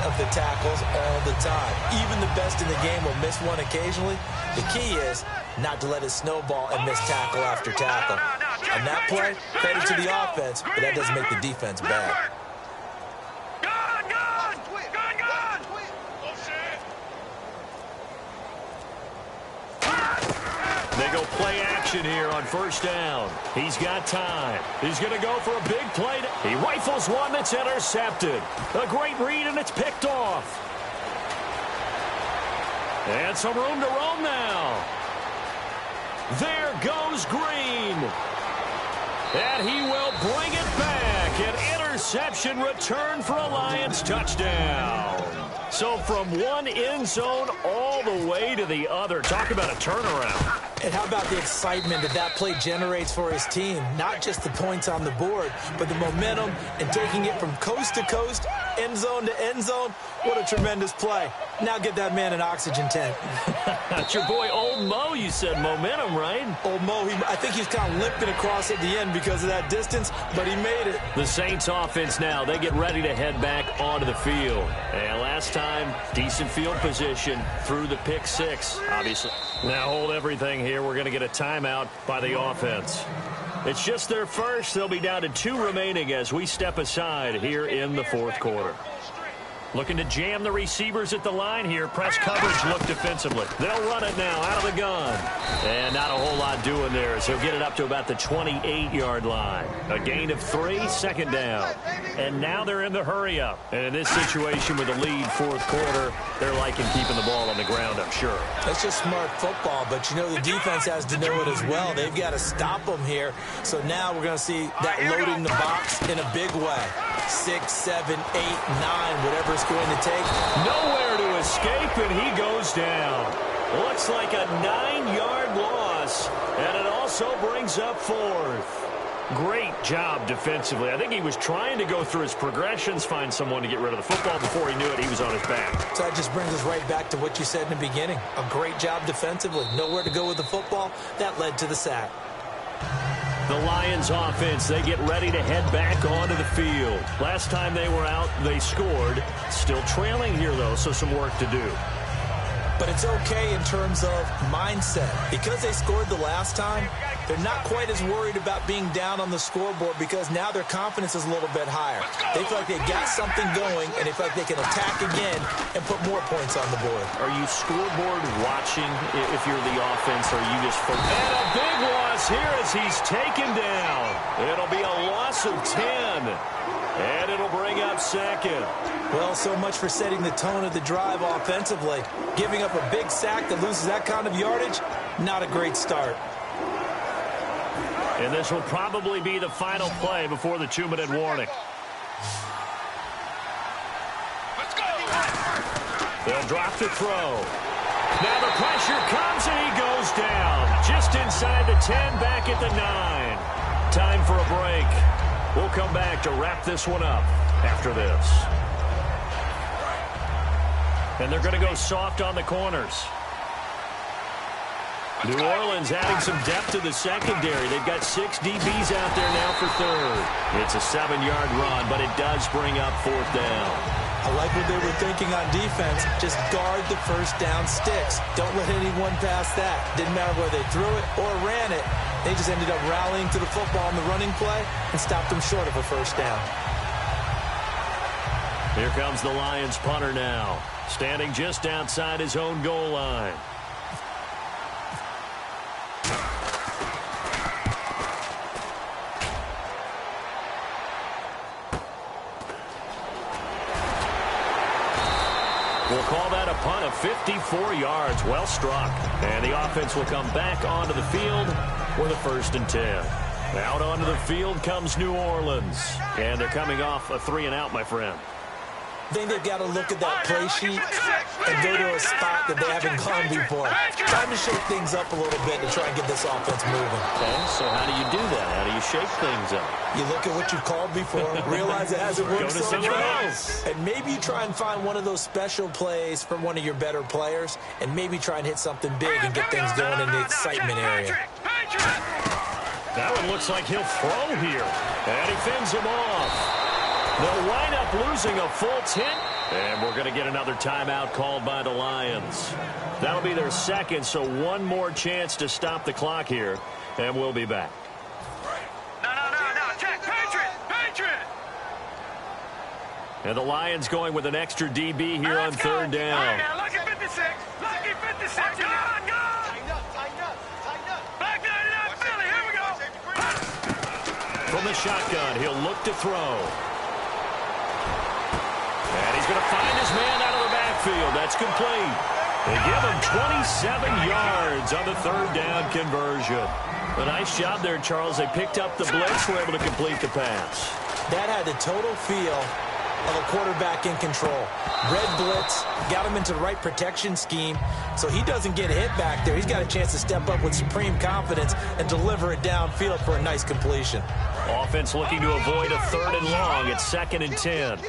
S5: of the tackles all the time. Even the best in the game will miss one occasionally. The key is not to let it snowball and miss tackle after tackle. On that play, credit to the offense, but that doesn't make the defense bad.
S3: They go play action here on first down. He's got time. He's going to go for a big play. He rifles one that's intercepted. A great read, and it's picked off. And some room to roam now. There goes Green. And he will bring it back. An interception return for a Lions touchdown. So from one end zone all the way to the other. Talk about a turnaround.
S5: And how about the excitement that play generates for his team? Not just the points on the board, but the momentum and taking it from coast to coast, end zone to end zone. What a tremendous play. Now get that man an oxygen tank.
S3: That's your boy Old Mo. You said momentum, right?
S5: Old Mo, I think he's kind of limping across at the end because of that distance, but he made it.
S3: The Saints offense now, they get ready to head back onto the field. And last time, decent field position through the pick six, obviously. Now hold everything here. We're going to get a timeout by the offense. It's just their first. They'll be down to 2 remaining as we step aside here in the fourth quarter. Looking to jam the receivers at the line here. Press coverage look defensively. They'll run it now out of the gun. And not a whole lot doing there, so he'll get it up to about the 28-yard line. A gain of 3, second down. And now they're in the hurry-up. And in this situation with a lead fourth quarter, they're liking keeping the ball on the ground, I'm sure.
S5: That's just smart football, but you know the defense has to know it as well. They've got to stop them here. So now we're going to see that loading the box in a big way. 6, 7, 8, 9, whatever it's going to take.
S3: Nowhere to escape, and he goes down. Looks like a 9-yard loss, and it also brings up 4th. Great job defensively. I think he was trying to go through his progressions, find someone to get rid of the football. Before he knew it, he was on his back.
S5: So that just brings us right back to what you said in the beginning. A great job defensively. Nowhere to go with the football. That led to the sack.
S3: The Lions offense, they get ready to head back onto the field. Last time they were out, they scored. Still trailing here, though, so some work to do.
S5: But it's okay in terms of mindset. Because they scored the last time, they're not quite as worried about being down on the scoreboard because now their confidence is a little bit higher. They feel like they got something going, and they feel like they can attack again and put more points on the board.
S3: Are you scoreboard watching if you're the offense, or are you just focused? And a big loss here as he's taken down. It'll be a loss of 10, and it'll bring up second.
S5: Well, so much for setting the tone of the drive offensively. Giving up a big sack that loses that kind of yardage, not a great start.
S3: And this will probably be the final play before the 2-minute warning.
S4: Let's go.
S3: They'll drop the throw. Now the pressure comes and he goes down. Just inside the 10, back at the 9. Time for a break. We'll come back to wrap this one up after this. And they're going to go soft on the corners. New Orleans adding some depth to the secondary. They've got 6 DBs out there now for third. It's a 7-yard run, but it does bring up 4th down.
S5: I like what they were thinking on defense. Just guard the first down sticks. Don't let anyone pass that. Didn't matter whether they threw it or ran it. They just ended up rallying to the football on the running play and stopped them short of a first down.
S3: Here comes the Lions punter now, standing just outside his own goal line. We'll call that a punt of 54 yards. Well struck. And the offense will come back onto the field with a 1st and 10. Out onto the field comes New Orleans. And they're coming off a 3-and-out, my friend.
S5: I think they've got to look at that play sheet and go to a spot that they haven't gone before. Time to shake things up a little bit to try and get this offense moving.
S3: Okay, so how do you do that? How do you shake things up?
S5: You look at what you've called before, realize it hasn't worked so well, and maybe you try and find one of those special plays from one of your better players, and maybe try and hit something big and get things going in the excitement area.
S3: That one looks like he'll throw here, and he fends him off. They'll wind up losing a full 10, and we're going to get another timeout called by the Lions. That'll be their second, so one more chance to stop the clock here, and we'll be back.
S4: No. Check. Patriot.
S3: And the Lions going with an extra DB here on third down.
S4: All right, now, lucky 56. Lucky 56. Go.
S2: Tighten up.
S4: Back 99, Philly. Here we go.
S3: From the shotgun, he'll look to throw. And he's going to find his man out of the backfield. That's complete. They give him 27 yards on the third down conversion. A nice job there, Charles. They picked up the blitz, were able to complete the pass.
S5: That had the total feel of a quarterback in control. Red blitz, got him into the right protection scheme, so he doesn't get hit back there. He's got a chance to step up with supreme confidence and deliver it downfield for a nice completion.
S3: Offense looking to avoid a third and long. It's 2nd and 10.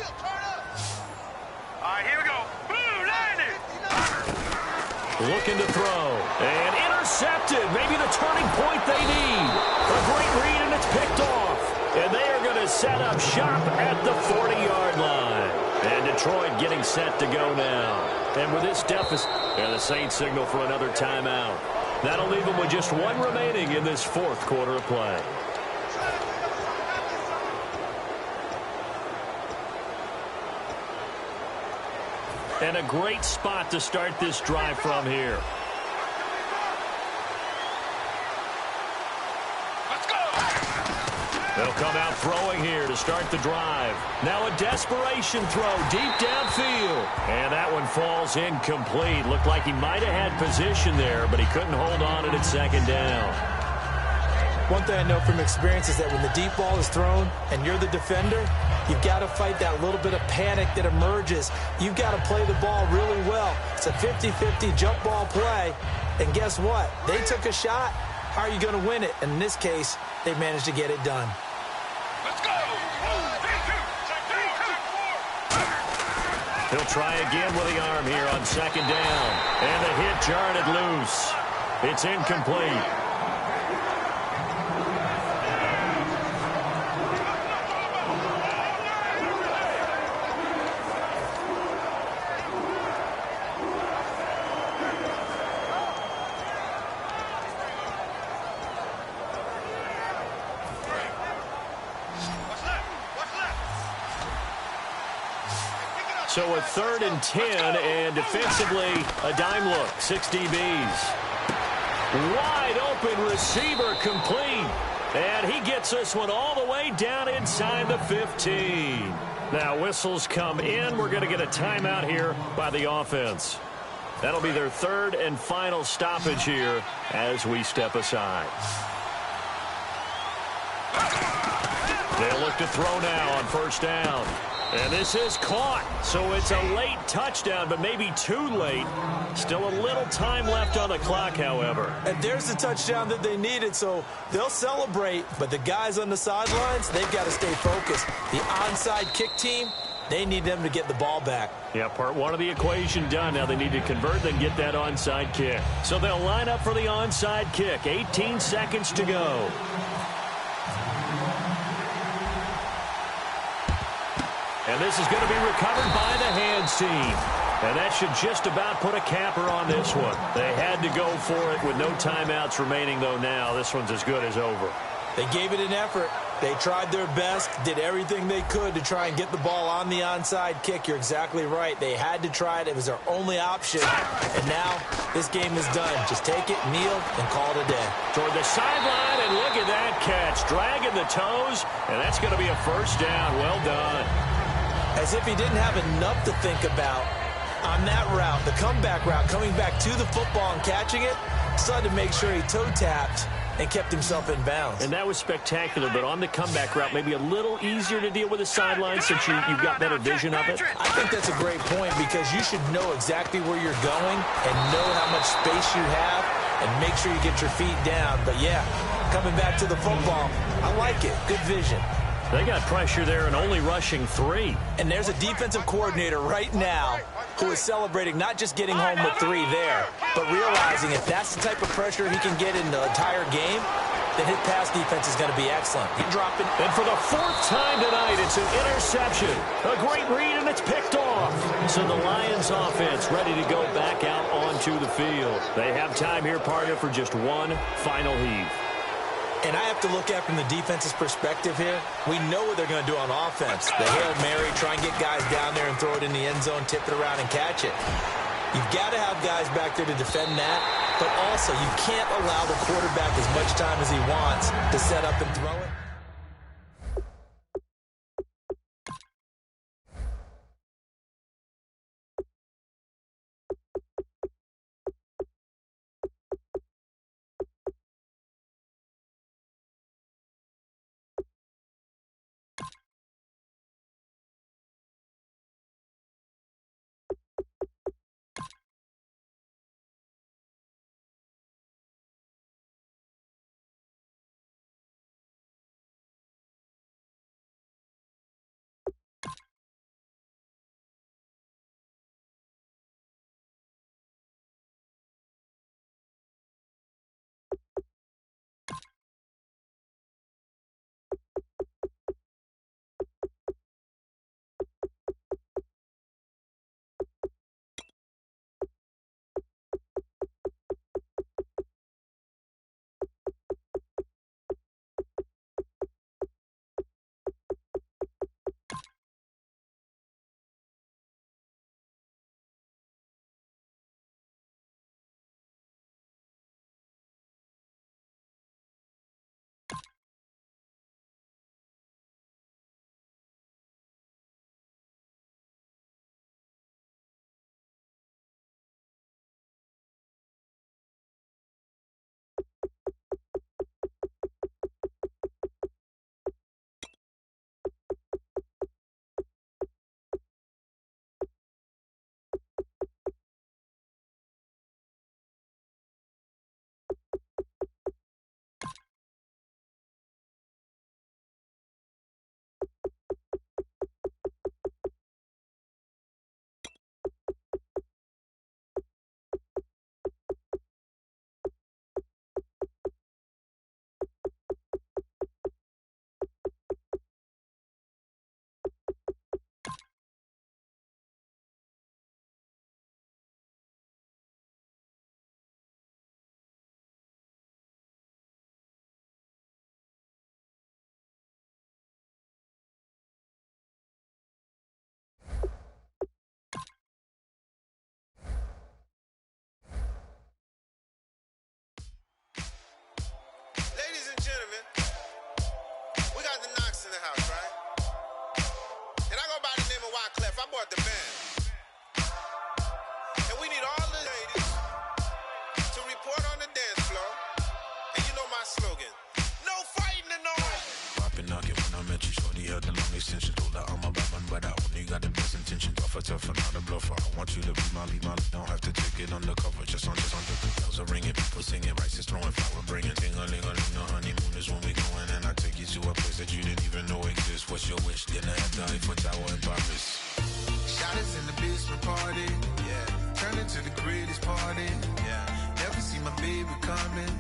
S4: All right, here we go. Boom, landed.
S3: Looking to throw. And intercepted. Maybe the turning point they need. A great read, and it's picked off. And they are going to set up shop at the 40-yard line. And Detroit getting set to go now. And with this deficit, and the Saints signal for another timeout. That'll leave them with just one remaining in this fourth quarter of play. And a great spot to start this drive from here.
S4: Let's go.
S3: They'll come out throwing here to start the drive. Now a desperation throw deep downfield. And that one falls incomplete. Looked like he might have had position there, but he couldn't hold on at second down.
S5: One thing I know from experience is that when the deep ball is thrown and you're the defender, you've got to fight that little bit of panic that emerges. You've got to play the ball really well. It's a 50-50 jump ball play. And guess what? They took a shot. How are you going to win it? And in this case, they managed to get it done.
S4: Let's go.
S3: He'll try again with the arm here on second down. And the hit jarred it loose. It's incomplete. So a 3rd and 10, and defensively, a dime look. 6 DBs. Wide open receiver complete. And he gets this one all the way down inside the 15. Now whistles come in. We're going to get a timeout here by the offense. That'll be their 3rd and final stoppage here as we step aside. They'll look to throw now on first down. And this is caught, so it's a late touchdown, but maybe too late. Still a little time left on the clock, however.
S5: And there's the touchdown that they needed, so they'll celebrate. But the guys on the sidelines, they've got to stay focused. The onside kick team, they need them to get the ball back.
S3: Yeah, part one of the equation done. Now they need to convert, then get that onside kick. So they'll line up for the onside kick. 18 seconds to go. And this is going to be recovered by the hands team. And that should just about put a capper on this one. They had to go for it with no timeouts remaining, though now. This one's as good as over.
S5: They gave it an effort. They tried their best, did everything they could to try and get the ball on the onside kick. You're exactly right. They had to try it. It was their only option. And now this game is done. Just take it, kneel, and call it a day.
S3: Toward the sideline, and look at that catch. Dragging the toes, and that's going to be a first down. Well done.
S5: As if he didn't have enough to think about on that route, the comeback route, coming back to the football and catching it, decided to make sure he toe-tapped and kept himself in bounds.
S3: And that was spectacular, but on the comeback route, maybe a little easier to deal with the sideline since you've got better vision of it?
S5: I think that's a great point because you should know exactly where you're going and know how much space you have and make sure you get your feet down. But, yeah, coming back to the football, I like it. Good vision.
S3: They got pressure there and only rushing 3.
S5: And there's a defensive coordinator right now who is celebrating not just getting home with 3 there, but realizing if that's the type of pressure he can get in the entire game, then his pass defense is going to be excellent. He's dropping.
S3: And for the 4th time tonight, it's an interception. A great read, and it's picked off. So the Lions offense ready to go back out onto the field. They have time here, partner, for just one final heave.
S5: And I have to look at from the defense's perspective here. We know what they're going to do on offense. The Hail Mary, try and get guys down there and throw it in the end zone, tip it around and catch it. You've got to have guys back there to defend that, but also you can't allow the quarterback as much time as he wants to set up and throw it.
S6: Gentlemen, we got the Knox in the house, right? And I go by the name of Wyclef. I bought the band. And we need all the ladies to report on the dance floor. And you know my slogan, no fighting and no...
S7: Poppin' nugget when I met you, shorty had the long extension. Told her I'm a bad man, but I only got the best intention. Tougher, not a bluffer. I want you to be my lead, don't have to take it undercover. Just on the bells are ringing, people singing, rice is throwing, flower bringing. Ting-a-ling-a-ling, the honeymoon is when we going, and I take you to a place that you didn't even know exists. What's your wish? Dinner at the Eiffel Tower in Paris.
S6: Shot is in the basement party, yeah. Turn into the greatest party, yeah. Never see my baby coming.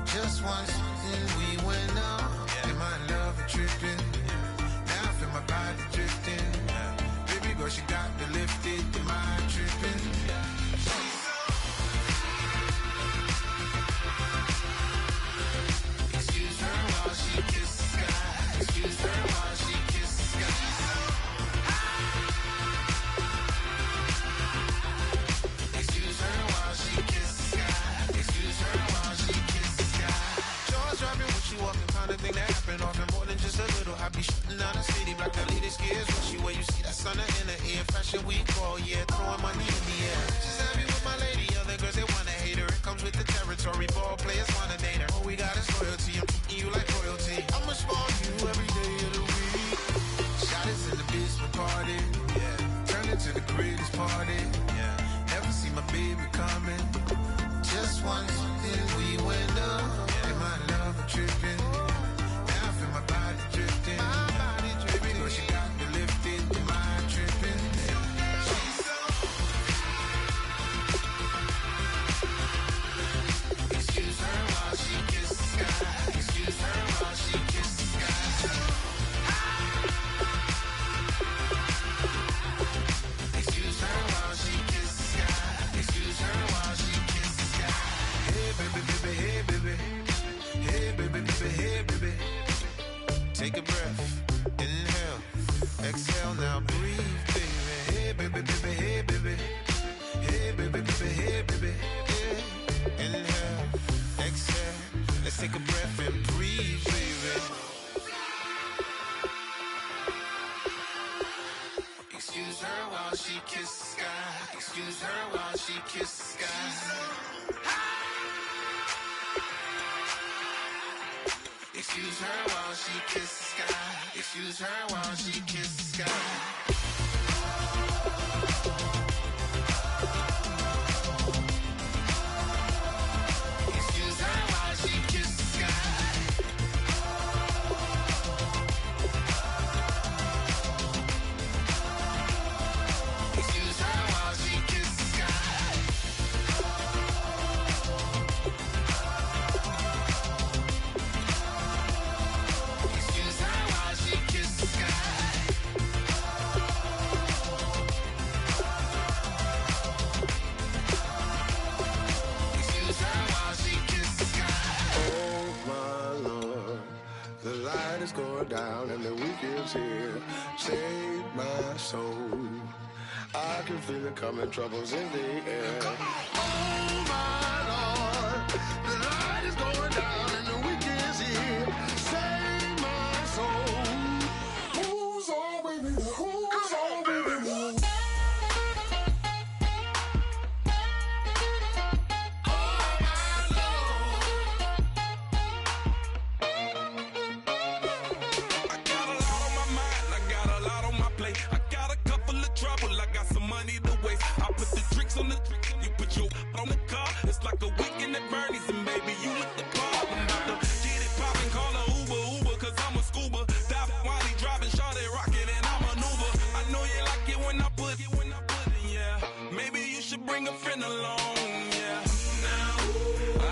S6: Just once, and we went out, yeah. In my love and tripping, yeah. Now I feel my body drifting, yeah. Baby girl, she got me lifted, am I tripping? Yeah. Excuse her while she kisses the sky. Excuse her while she kisses the sky. Excuse her while she kisses the sky. Excuse her while she kisses the sky. Jaws dropping when she walking, kind of thing that happen often. More than just a little. I be shooting out the city, black that lady scares when she where you see that sun in the air. Fashion week, oh yeah, throwing money in the air. Just happy with my lady, other girls they wanna hate her. It comes with the territory. Sorry, ball players wanna date her. All we got is loyalty. I'm treating you like royalty. I'ma spoil you every day of the week. Shot is in the basement party. Yeah. Turn it to the greatest party. Yeah. Never see my baby coming. Just once, then we went up. Yeah. And my love tripping. Now I feel my body drifting. My body dripping. Girl, she got me lifted. Your mind tripping. She's so. Excuse her while she kisses the sky. Excuse her while she kisses the sky. Excuse her while she kisses the sky. Excuse her while she kisses the sky. Hey baby, baby, hey baby. Hey baby, baby, hey baby. Take a breath, inhale, exhale, now breathe, baby. Hey baby, baby, hey baby. Hey baby, baby, hey baby. Yeah. Inhale, exhale, let's take a breath and breathe, baby. Excuse her while she kisses the sky. Excuse her while she kisses the sky. Excuse her while she kisses the sky. Excuse her while she kisses the sky. Excuse her while she kisses the sky. Excuse her while she kisses the sky. Excuse her while she kisses the sky. Excuse her while she kisses the sky.
S8: Oh my Lord, the light is going down and the week is here. Save my soul. I can feel it coming, troubles in the air. Oh my Lord, the light is going down and the week is here. Save my soul. Who's all with me? Who's all with me?
S7: I got a lot on my mind, I got a lot on my plate. I got a couple of trouble, I got some money to waste. I put the drinks on the you put your on the car. It's like a weekend at Bernie's, and baby, you look the part. I'm about to get it poppin', call a Uber, cause I'm a scuba. Dive while he driving, shot it, rocket, and I maneuver. I know you like it when I put it, yeah. Maybe you should bring a friend along, yeah. Now,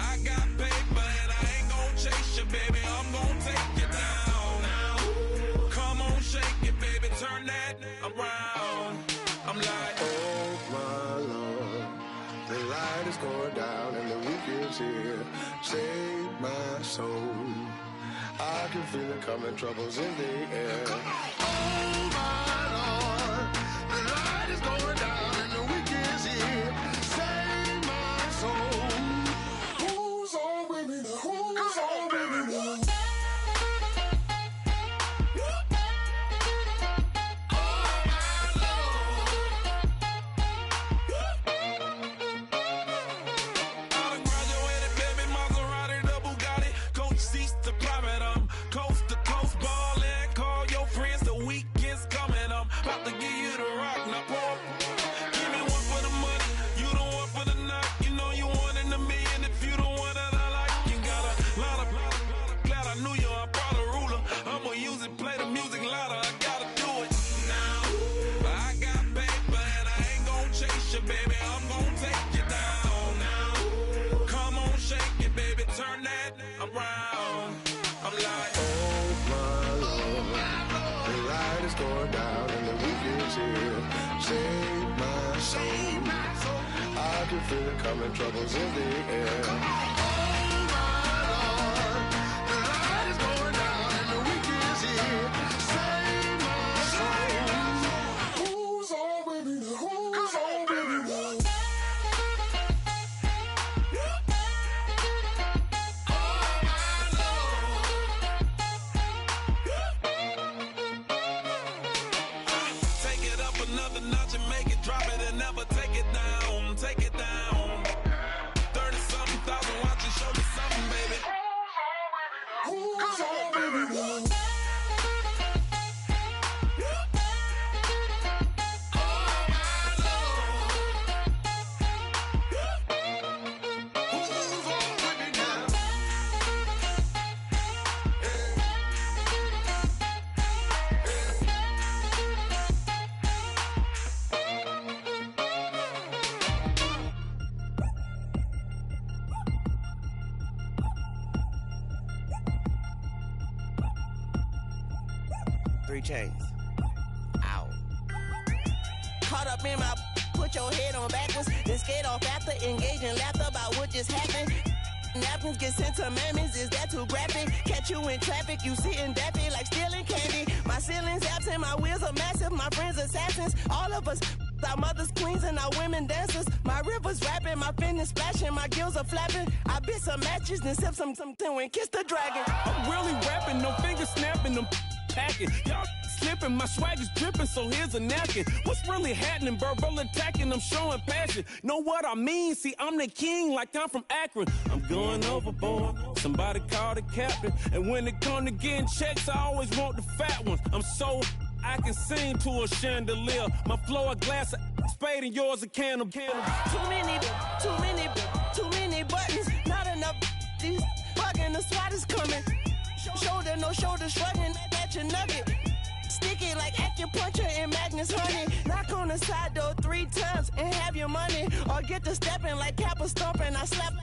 S7: I got paper and I ain't gon' chase you, baby. I'm gon' take you down. Now, come on, shake it, baby. Turn that around. I'm like,
S8: Oh my Lord, the light is going down and the week is here. Save my soul. I can feel it coming, troubles in the air. Oh my Lord, the light is going down and the week is here. Save my soul. Who's all with me? Who's all with me?
S7: I done graduated, baby, Maserati, the Bugatti, coach seats to private, coast to coast ballin'. Call your friends, the weekend's coming, about to give you the rock. Now pour, give me one for the money, you the one for the night. You know you one in a million if you the one that I like. You got a lot of, glad I knew you. I brought a ruler, I'ma use it, play the music louder. I gotta do it now. I got paper and I ain't gon' chase you, baby. I'm gon' take you down now. Come on, shake it, baby. Turn that around. I'm like,
S8: Oh my Lord, the light is going down and the week is here. Save my soul. I can feel it coming, troubles in the air. Oh my Lord, the light is going down and the week is here. Save my soul. Who's all with me? Who's all with me?
S7: take it up another notch and make it drop it and never take it down. Take it down. 30-something thousand watching
S9: 3 chains. Ow. Caught up in my, put your head on backwards, then skate off after, engage in laughter about what just happened. Napkins get sent to mammies, is that too graphic? Catch you in traffic, you sitting daffy like stealing candy. My ceiling's absent, my wheels are massive, my friends assassins. All of us, our mothers queens and our women dancers. My rivers rapping, my fingers splashing, my gills are flapping. I bit some matches, then sip something and kiss the dragon.
S10: I'm really rapping, no fingers snapping, them packing. Y'all slipping, my swag is dripping, so here's a napkin. What's really happening? Verbal attacking, I'm showing passion. Know what I mean? See, I'm the king like I'm from Akron. I'm going overboard, somebody call the captain. And when it come to getting checks, I always want the fat ones. I'm so I can sing to a chandelier. My flow a glass of spade and yours a can of
S9: Too many buttons, not enough. These bugging, the SWAT is coming. Shoulder, no shoulder shrugging at your nugget. Sticky like acupuncture and Magnus honey. Knock on the side door 3 times and have your money. Or get to stepping like Kappa stomping. I slap.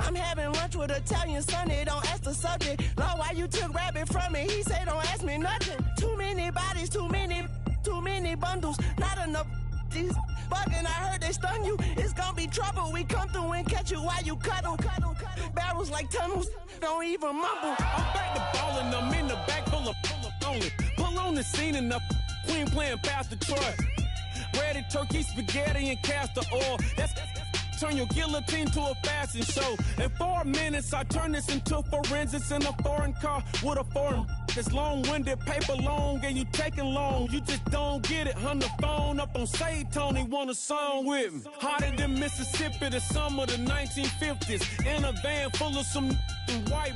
S9: I'm having lunch with Italian Sonny. Don't ask the subject. Lord, why you took rabbit from me? He say don't ask me nothing. Too many bodies, too many bundles. Not enough. These bugging, I heard they stung you. It's gonna be trouble. We come through and catch you while you cuddle. Barrels like tunnels. Don't even mumble.
S10: I'm back to ballin', I'm in the back full of only. Pull on the scene and the queen playing Pastor Troy. Ready turkey, spaghetti, and castor oil. That's turn your guillotine to a fashion show. In 4 minutes, I turn this into forensics in a foreign car with a foreign. It's long-winded, paper long, and you taking long. You just don't get it. On the phone up on Say Tony, want a song with me. Hotter than Mississippi, the summer of the 1950s. In a van full of some white.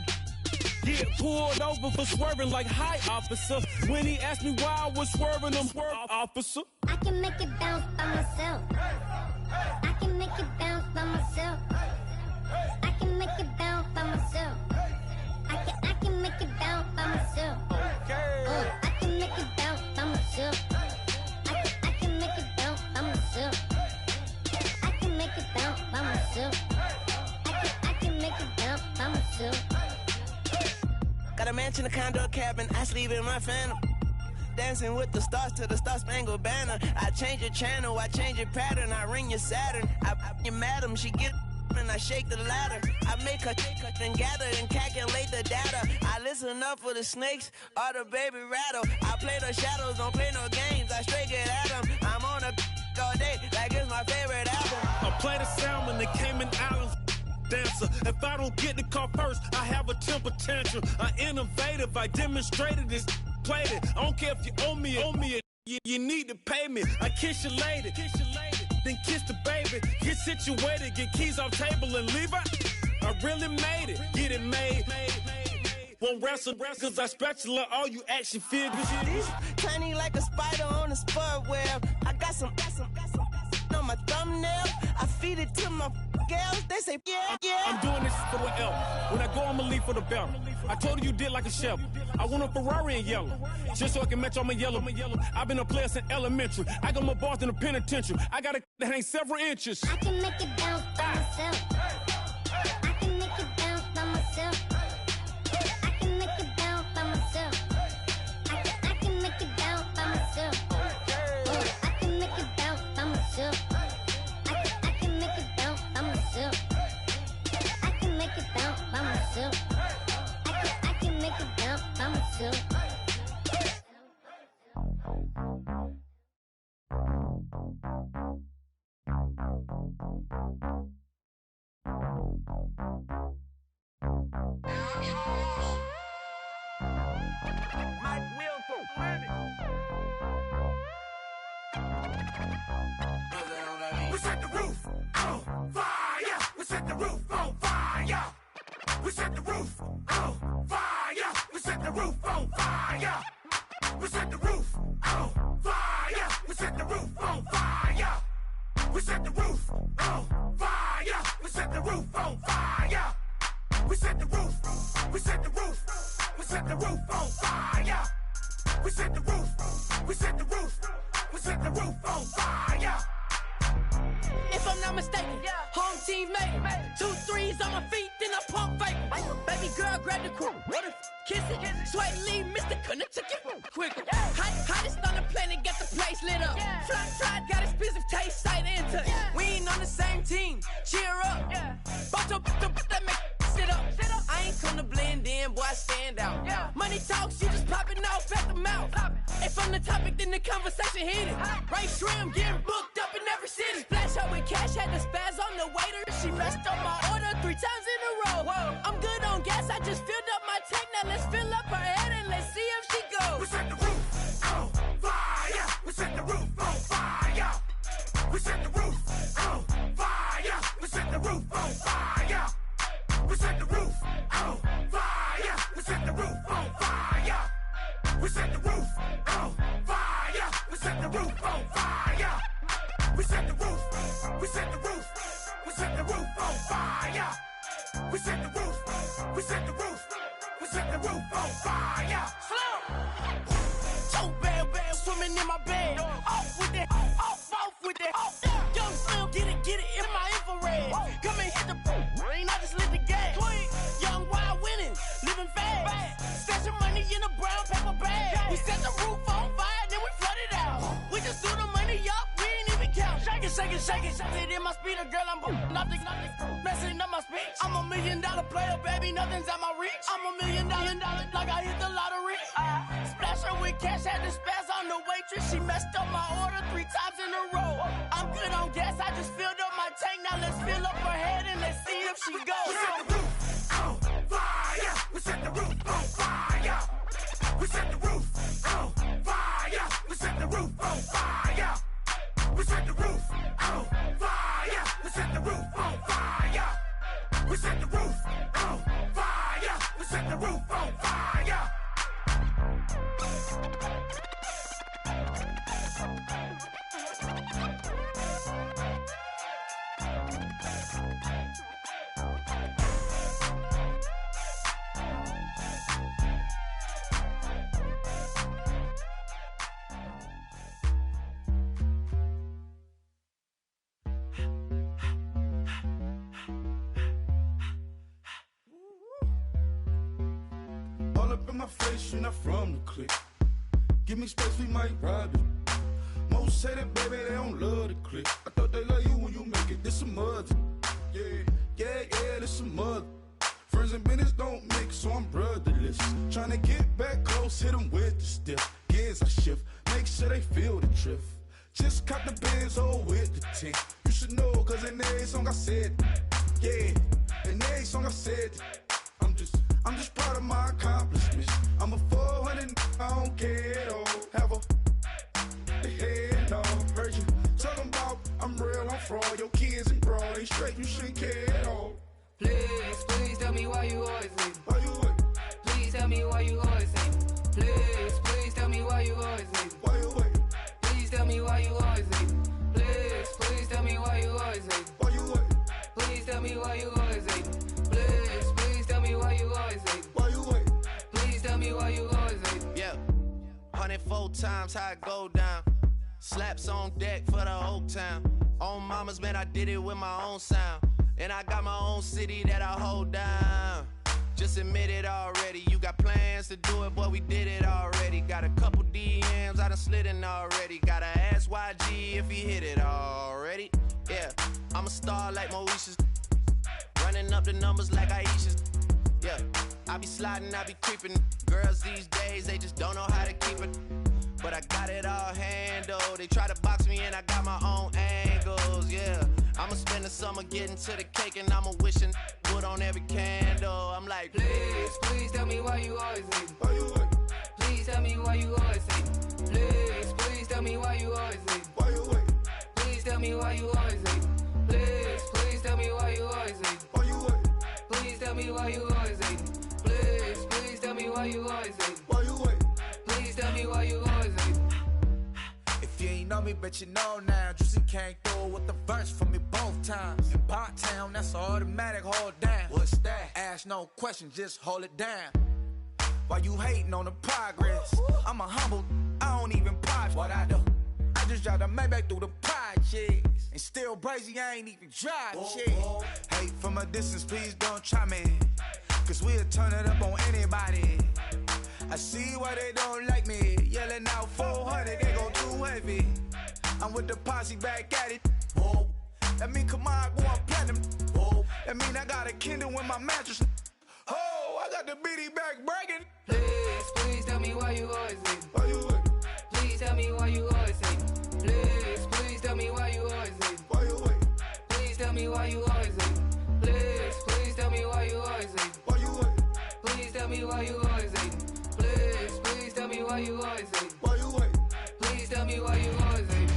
S10: Get pulled over for swerving like hi, officer. When he asked me why I was swerving, I'm swerve, officer.
S11: I can make it bounce by myself. I can make it bounce by myself. I can make it bounce by myself. I can make it bounce by myself. I can make it bounce by myself. I can make it bounce by myself. I can make it bounce by myself. I can make it bounce by myself.
S9: Got a mansion, a condo, a cabin, I sleep in my phantom. Dancing with the stars to the Star-Spangled Banner. I change your channel, I change your pattern, I ring your Saturn. I your madam, she get and I shake the ladder. I make her and gather and calculate the data. I listen up for the snakes or the baby rattle. I play the shadows, don't play no games, I straight get at them. I'm on a all day like it's my favorite album.
S10: I play the salmon, the Cayman Islands. Dancer. If I don't get the car first, I have a temper tantrum. I'm innovative, I demonstrated this, played it. I don't care if you owe me it, you need to pay me. I kiss your lady, then kiss the baby. Get situated, get keys off table and leave her. I really made it, get it made. Won't wrestle, cause I spatula all you action figures.
S9: Tiny like a spider on a spud web. I got some on my thumbnail. I feed it to my girls. They say, yeah.
S10: I'm doing this for the L. When I go, I'ma leave for the belt. I told you did like a chef. I want a Ferrari in yellow, just so I can match all my yellow. I've been a player since elementary. I got more bars than a penitentiary. I got a that ain't several inches.
S11: I can make it bounce by myself. I can make it bounce by myself. I can make it bounce by myself. I can make it bounce by myself. I can make it bounce by myself. I can make it bounce by myself. I can make it bounce by myself. I can make it bounce by myself.
S4: We set the roof on fire. We set the roof on fire. We set the roof on fire. We set the roof on fire. We set the roof on fire. We set the roof on fire. We set the roof on fire. We set the roof on fire. We set the roof. We set the roof. We set the roof on fire. We set the roof. We set the roof. We set the roof on fire.
S12: If I'm not mistaken, home team made it. 2 threes on my feet, then I pump fake. Baby girl grabbed the quick. What if kiss it? Swipe leave, Mr. Couldn't took it quick. Hottest on the planet, got the place lit up. Fly, got expensive taste, sight and touch. We ain't on the same team, cheer up. Both up, that make sit up. I ain't come to blend in, boy, I stand out. Money talks, you just popping off at the mouth. If I'm the topic, then the conversation heated. Right shrimp, getting booked up in every city. Flash out with cash, had the spaz on the waiter. She messed up my order 3 times in a row. I'm good on gas, I just filled up my tank. Now let's fill up her head and let's see if she goes.
S4: We set the roof on fire. We set the roof on fire. We set the roof on fire. We set the roof on fire. We set the roof on fire. We set the roof on fire. We set the roof on fire. We set the roof on fire. We set the roof. We set the roof. We set the roof on fire. We set the roof. We set the roof. We set the roof on fire.
S12: So bad, swimming in my bed. Off with that, off with that. Young Slim, get it in my infrared. Come and hit the rain, I just lit the gas. Young wild winning, living fast. Stashing money in a brown paper bag. We set the roof on fire, then we flood it out. We just threw the money up, we ain't even count. Shake it, shake it, shake it. It in my speeder, girl, I'm nothing, messing up my speech. I'm $1 million player, baby, nothing's at my reach. I'm $1 million, like I hit the lottery. Splash her with cash, had the spaz on the waitress. She messed up my order 3 times in a row. I'm good on gas, I just filled up my tank. Now let's fill up her head and let's see if she goes.
S4: We set the roof on fire. We set the roof on fire. We set the roof on fire. We set the roof on fire. We set the roof on fire. We set the roof on fire. We set the roof on fire. We set the roof on fire.
S13: All up in my face, you're not from the clique. Give me space, we might ride it. Most say that, baby, they don't love the clique. I thought they love you when you make it. This some mother. Yeah, this some mother. Friends and business don't mix, so I'm brotherless. Tryna get back close, hit them with the stiff. Gears I shift, make sure they feel the drift. Just cop the Benz, oh, with the tint. You should know, cause in every song I said, yeah, in every song I said, I'm just proud of my accomplishments. I'm a 400, I don't care at all. Have a head no. Heard you talking about I'm real, I'm fraud. Your kids and broad ain't straight, you shouldn't care at all.
S14: Please tell me why you always leave.
S13: Why you what?
S14: Please tell me why you always leave. Please tell me why you always leave.
S13: Why you what?
S14: Please tell me why you always leave. Please tell me why you always leave.
S13: Why you what?
S14: Please tell me why you always leave. Please tell me why you always leave.
S13: Why you what?
S14: Please tell me why you always leave.
S15: Yeah, 104 times how it go down. Slaps on deck for the whole town. On mamas, man, I did it with my own sound. And I got my own city that I hold down. Just admit it already. You got plans to do it, boy, we did it already. Got a couple DMs, I done slid in already. Gotta ask YG if he hit it already. Yeah, I'm a star like Moesha's. Running up the numbers like Aisha's. Yeah, I be sliding, I be creeping. Girls these days, they just don't know how to keep it. But I got it all handled. They try to box me in, I got my own angles, yeah. I'ma spend the summer getting to the cake and I'ma wishing wood on every candle. I'm like,
S14: please tell me why you always leave.
S13: Why you what?
S14: Please tell me why you always leave. Please tell me why you always leave.
S13: Why you what?
S14: Please tell me why you always leave. Please tell me why you always leave.
S13: Why you what?
S14: Please tell me why you always leave. Please tell me why you always leave.
S13: Why you what?
S14: Please tell me why you always leave.
S16: If you ain't know me, bet you know now. Juicy came through with the verse for me both times. In Bot Town, that's automatic, hold down. What's that? Ask no question, just hold it down. Why you hating on the progress? I'm a humble, I don't even pop what I do. I just drive the Maybach through the projects. And still brazy, I ain't even drive shit. Hate from a distance, please don't try me. cause we'll turn it up on anybody. I see why they don't like me. Yelling out 400, they go too heavy. I'm with the posse back at it. Whoa. That mean come on, go on platinum. Whoa. That mean I got a Kindle in my mattress. Oh, I got the BD back bragging.
S14: Please, please tell me why you always hate me.
S16: Why you wait?
S14: Please tell me why you always hate me. Please, please tell me why you always hate me.
S16: Why you wait?
S14: Please tell me why you always hate me. Please, please tell me why you always hate me.
S16: Why you wait?
S14: Please tell me why you always hate me. Please, please tell me why you always hate me.
S16: Why you wait?
S14: Please tell me why you always hate me.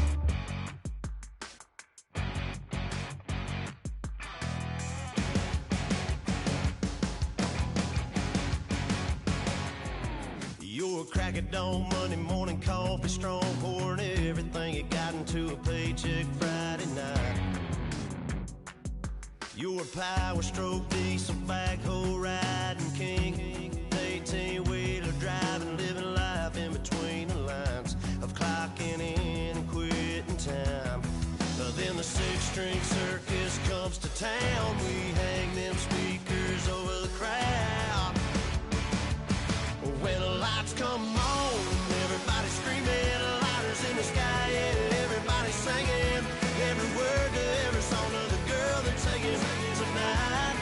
S17: You're a crack at dawn, Monday morning coffee, strong pouring everything you got into a paycheck Friday night. You're a power stroke, diesel backhoe riding king, 18-wheeler driving, living life in between the lines of clocking in and quitting time. Then the six-string circus comes to town. We hang them speakers over the crowd. When the lights come on, everybody screaming, lighters in the sky, yeah, everybody singing every word to every song of the girl they're taking tonight.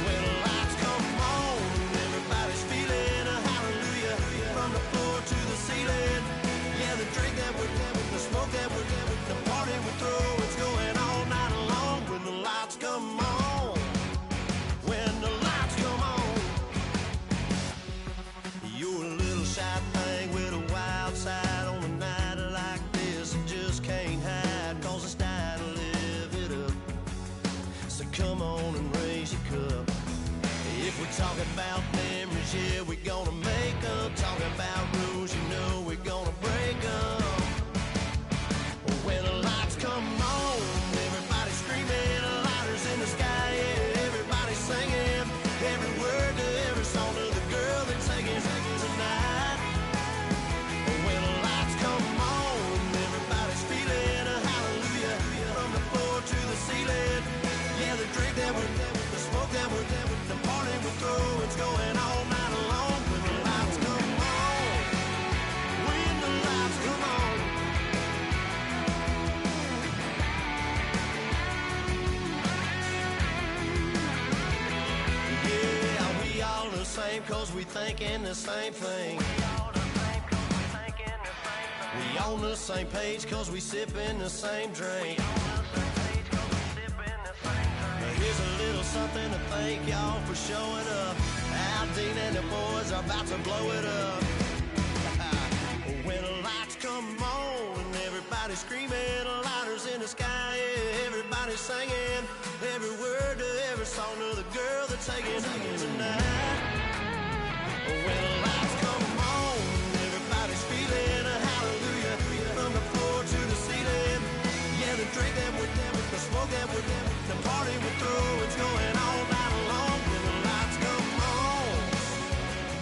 S17: When the lights come on, everybody's feeling a hallelujah from the floor to the ceiling. Yeah, the drink that we're having, the smoke that we're having, the party we throw, it's going all night long. When the lights come on, when the lights come on. You're a little shy thing with a wild side on a night like this. And just can't hide, cause it's time to live it up. So come on and raise your cup. If we're talking about memories, yeah, we're gonna make them. Talking about rules, you know we're gonna break them. When the lights come on, everybody's screaming, lighters in the sky, yeah, everybody's singing every word to every song of the girl they're taking tonight. When the lights come on, everybody's feeling a hallelujah from the floor to the ceiling. Yeah, the drink that we're having, the smoke that we're having, the party we throw, it's going all night long. When the lights come on, when the lights come on. Yeah, we all the same cause we thinking the same thing. We on the same page cause we sipping the same drink. Here's a little something to thank y'all for showing up. Aldine and the boys are about to blow it up. When the lights come on and everybody's screaming, lighters in the sky, yeah, everybody's singing every word to every song of the girl they're taking tonight. When the lights come on, everybody's feeling a hallelujah from the floor to the ceiling. Yeah, the drink that we're having, the smoke that we're having, the party we throw, it's going all night long. When the lights come on,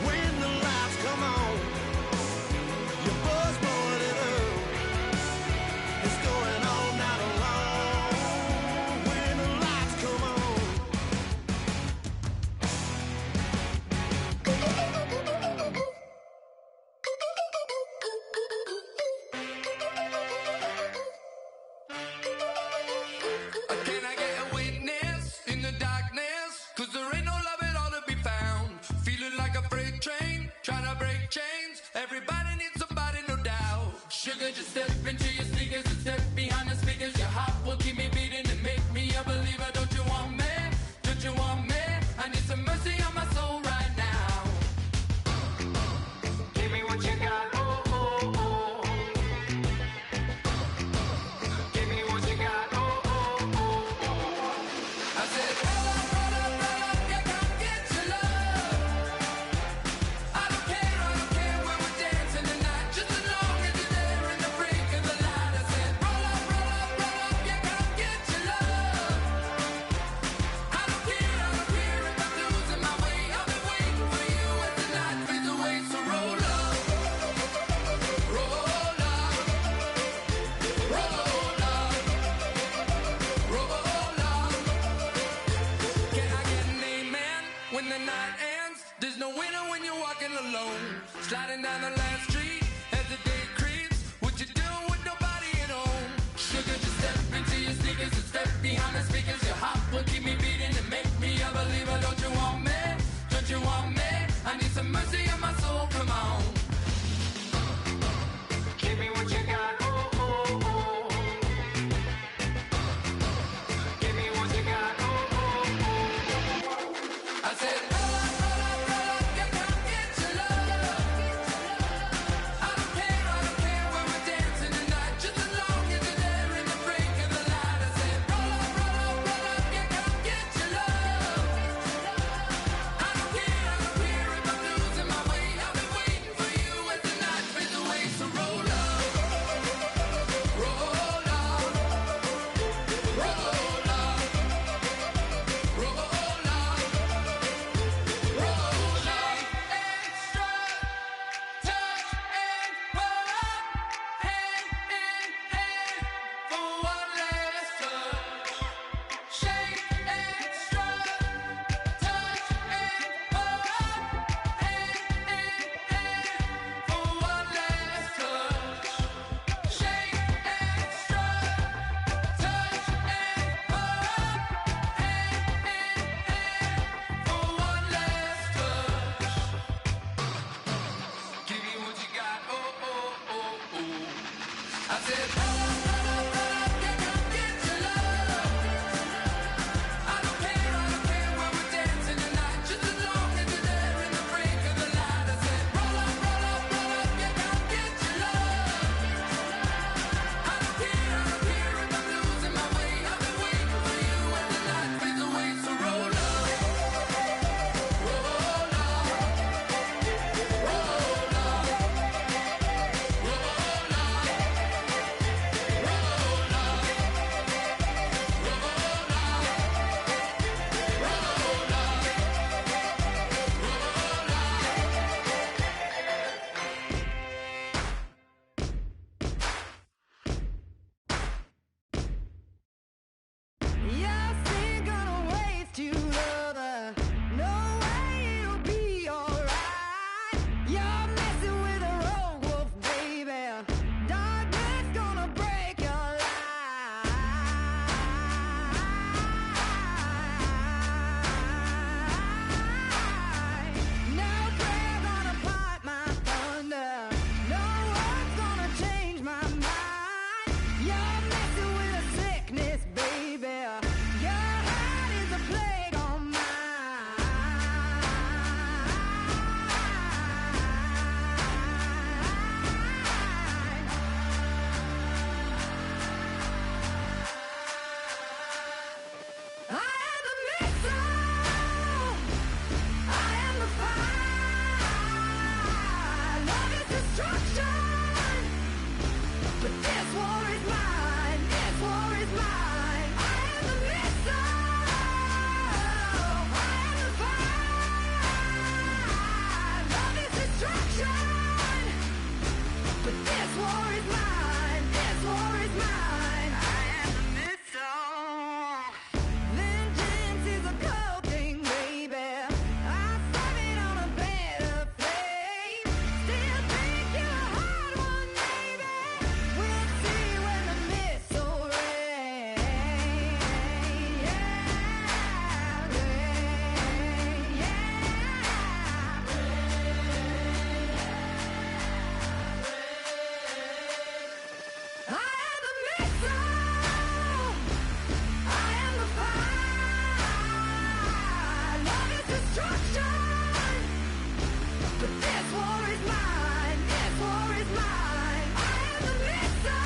S17: when the lights come on, your buzz blowing it up, it's going all night long. When the lights come on.
S14: you want me? I need some mercy in my soul, come on. Give me what you got, oh, oh, oh. Give me what you got, oh, oh, oh. I said, roll up, yeah, come get your love. I don't care when we're dancing tonight, just as long as you're there in the break of the light. I said, roll up, yeah, come get your love. I don't care if I'm losing my way. I've been waiting for you as the night fades away. So roll up, roll up, roll up, roll up, roll up. Extra, touch and pull up, hand in hand for one last touch. Shake and strut, touch and pull up, hand in hand for one last touch. Shake and strut, touch and pull up, hand in hand for one last touch. Give me what you got, oh, oh, oh, oh. I said, roll up, yeah, come get your love. I don't care when we're dancing tonight, just as long as you're there in the break of the light. I said, roll up, yeah, come get your love. I don't care if I'm losing my way. I've been waiting for you as the night fades away. So roll up, roll up, roll up, roll
S18: You're still gonna waste you, lover. No way it'll be alright. You're messing with a rogue wolf, baby. Darkness gonna break your life. No prayer gonna part my thunder. No one's gonna change my mind. You're messing with a sickness, baby. Your heart is a plague on I am the missile. I am the fire. Love is destruction. But this war is mine. This war is mine. I am the missile. I am the fire. Love is destruction. But this war is mine. This war is mine. I am the missile. Vengeance is a cold thing, baby. I serve it on a bed of flame. Still think you're a hard one, baby. We'll see when the missile rains. I am the missile. I am the fire. Love is destruction. But this war is mine. This war is mine. I am the missile.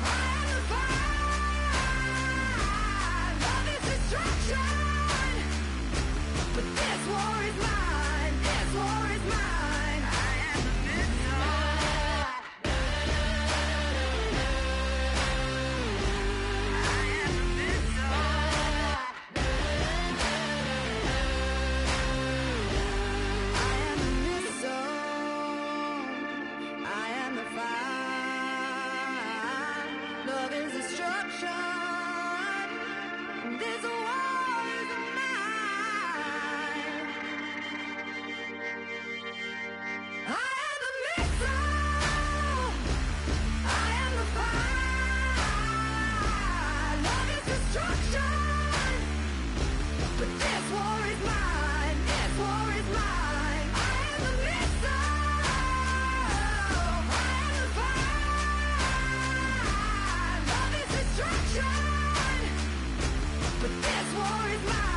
S18: I am the fire. Love is destruction. But this war is mine. This war is mine. I am the missile. I am the fire. Love is destruction. This war is mine. I am the missile. I am the fire. Love is destruction. But this war is mine. This war is mine.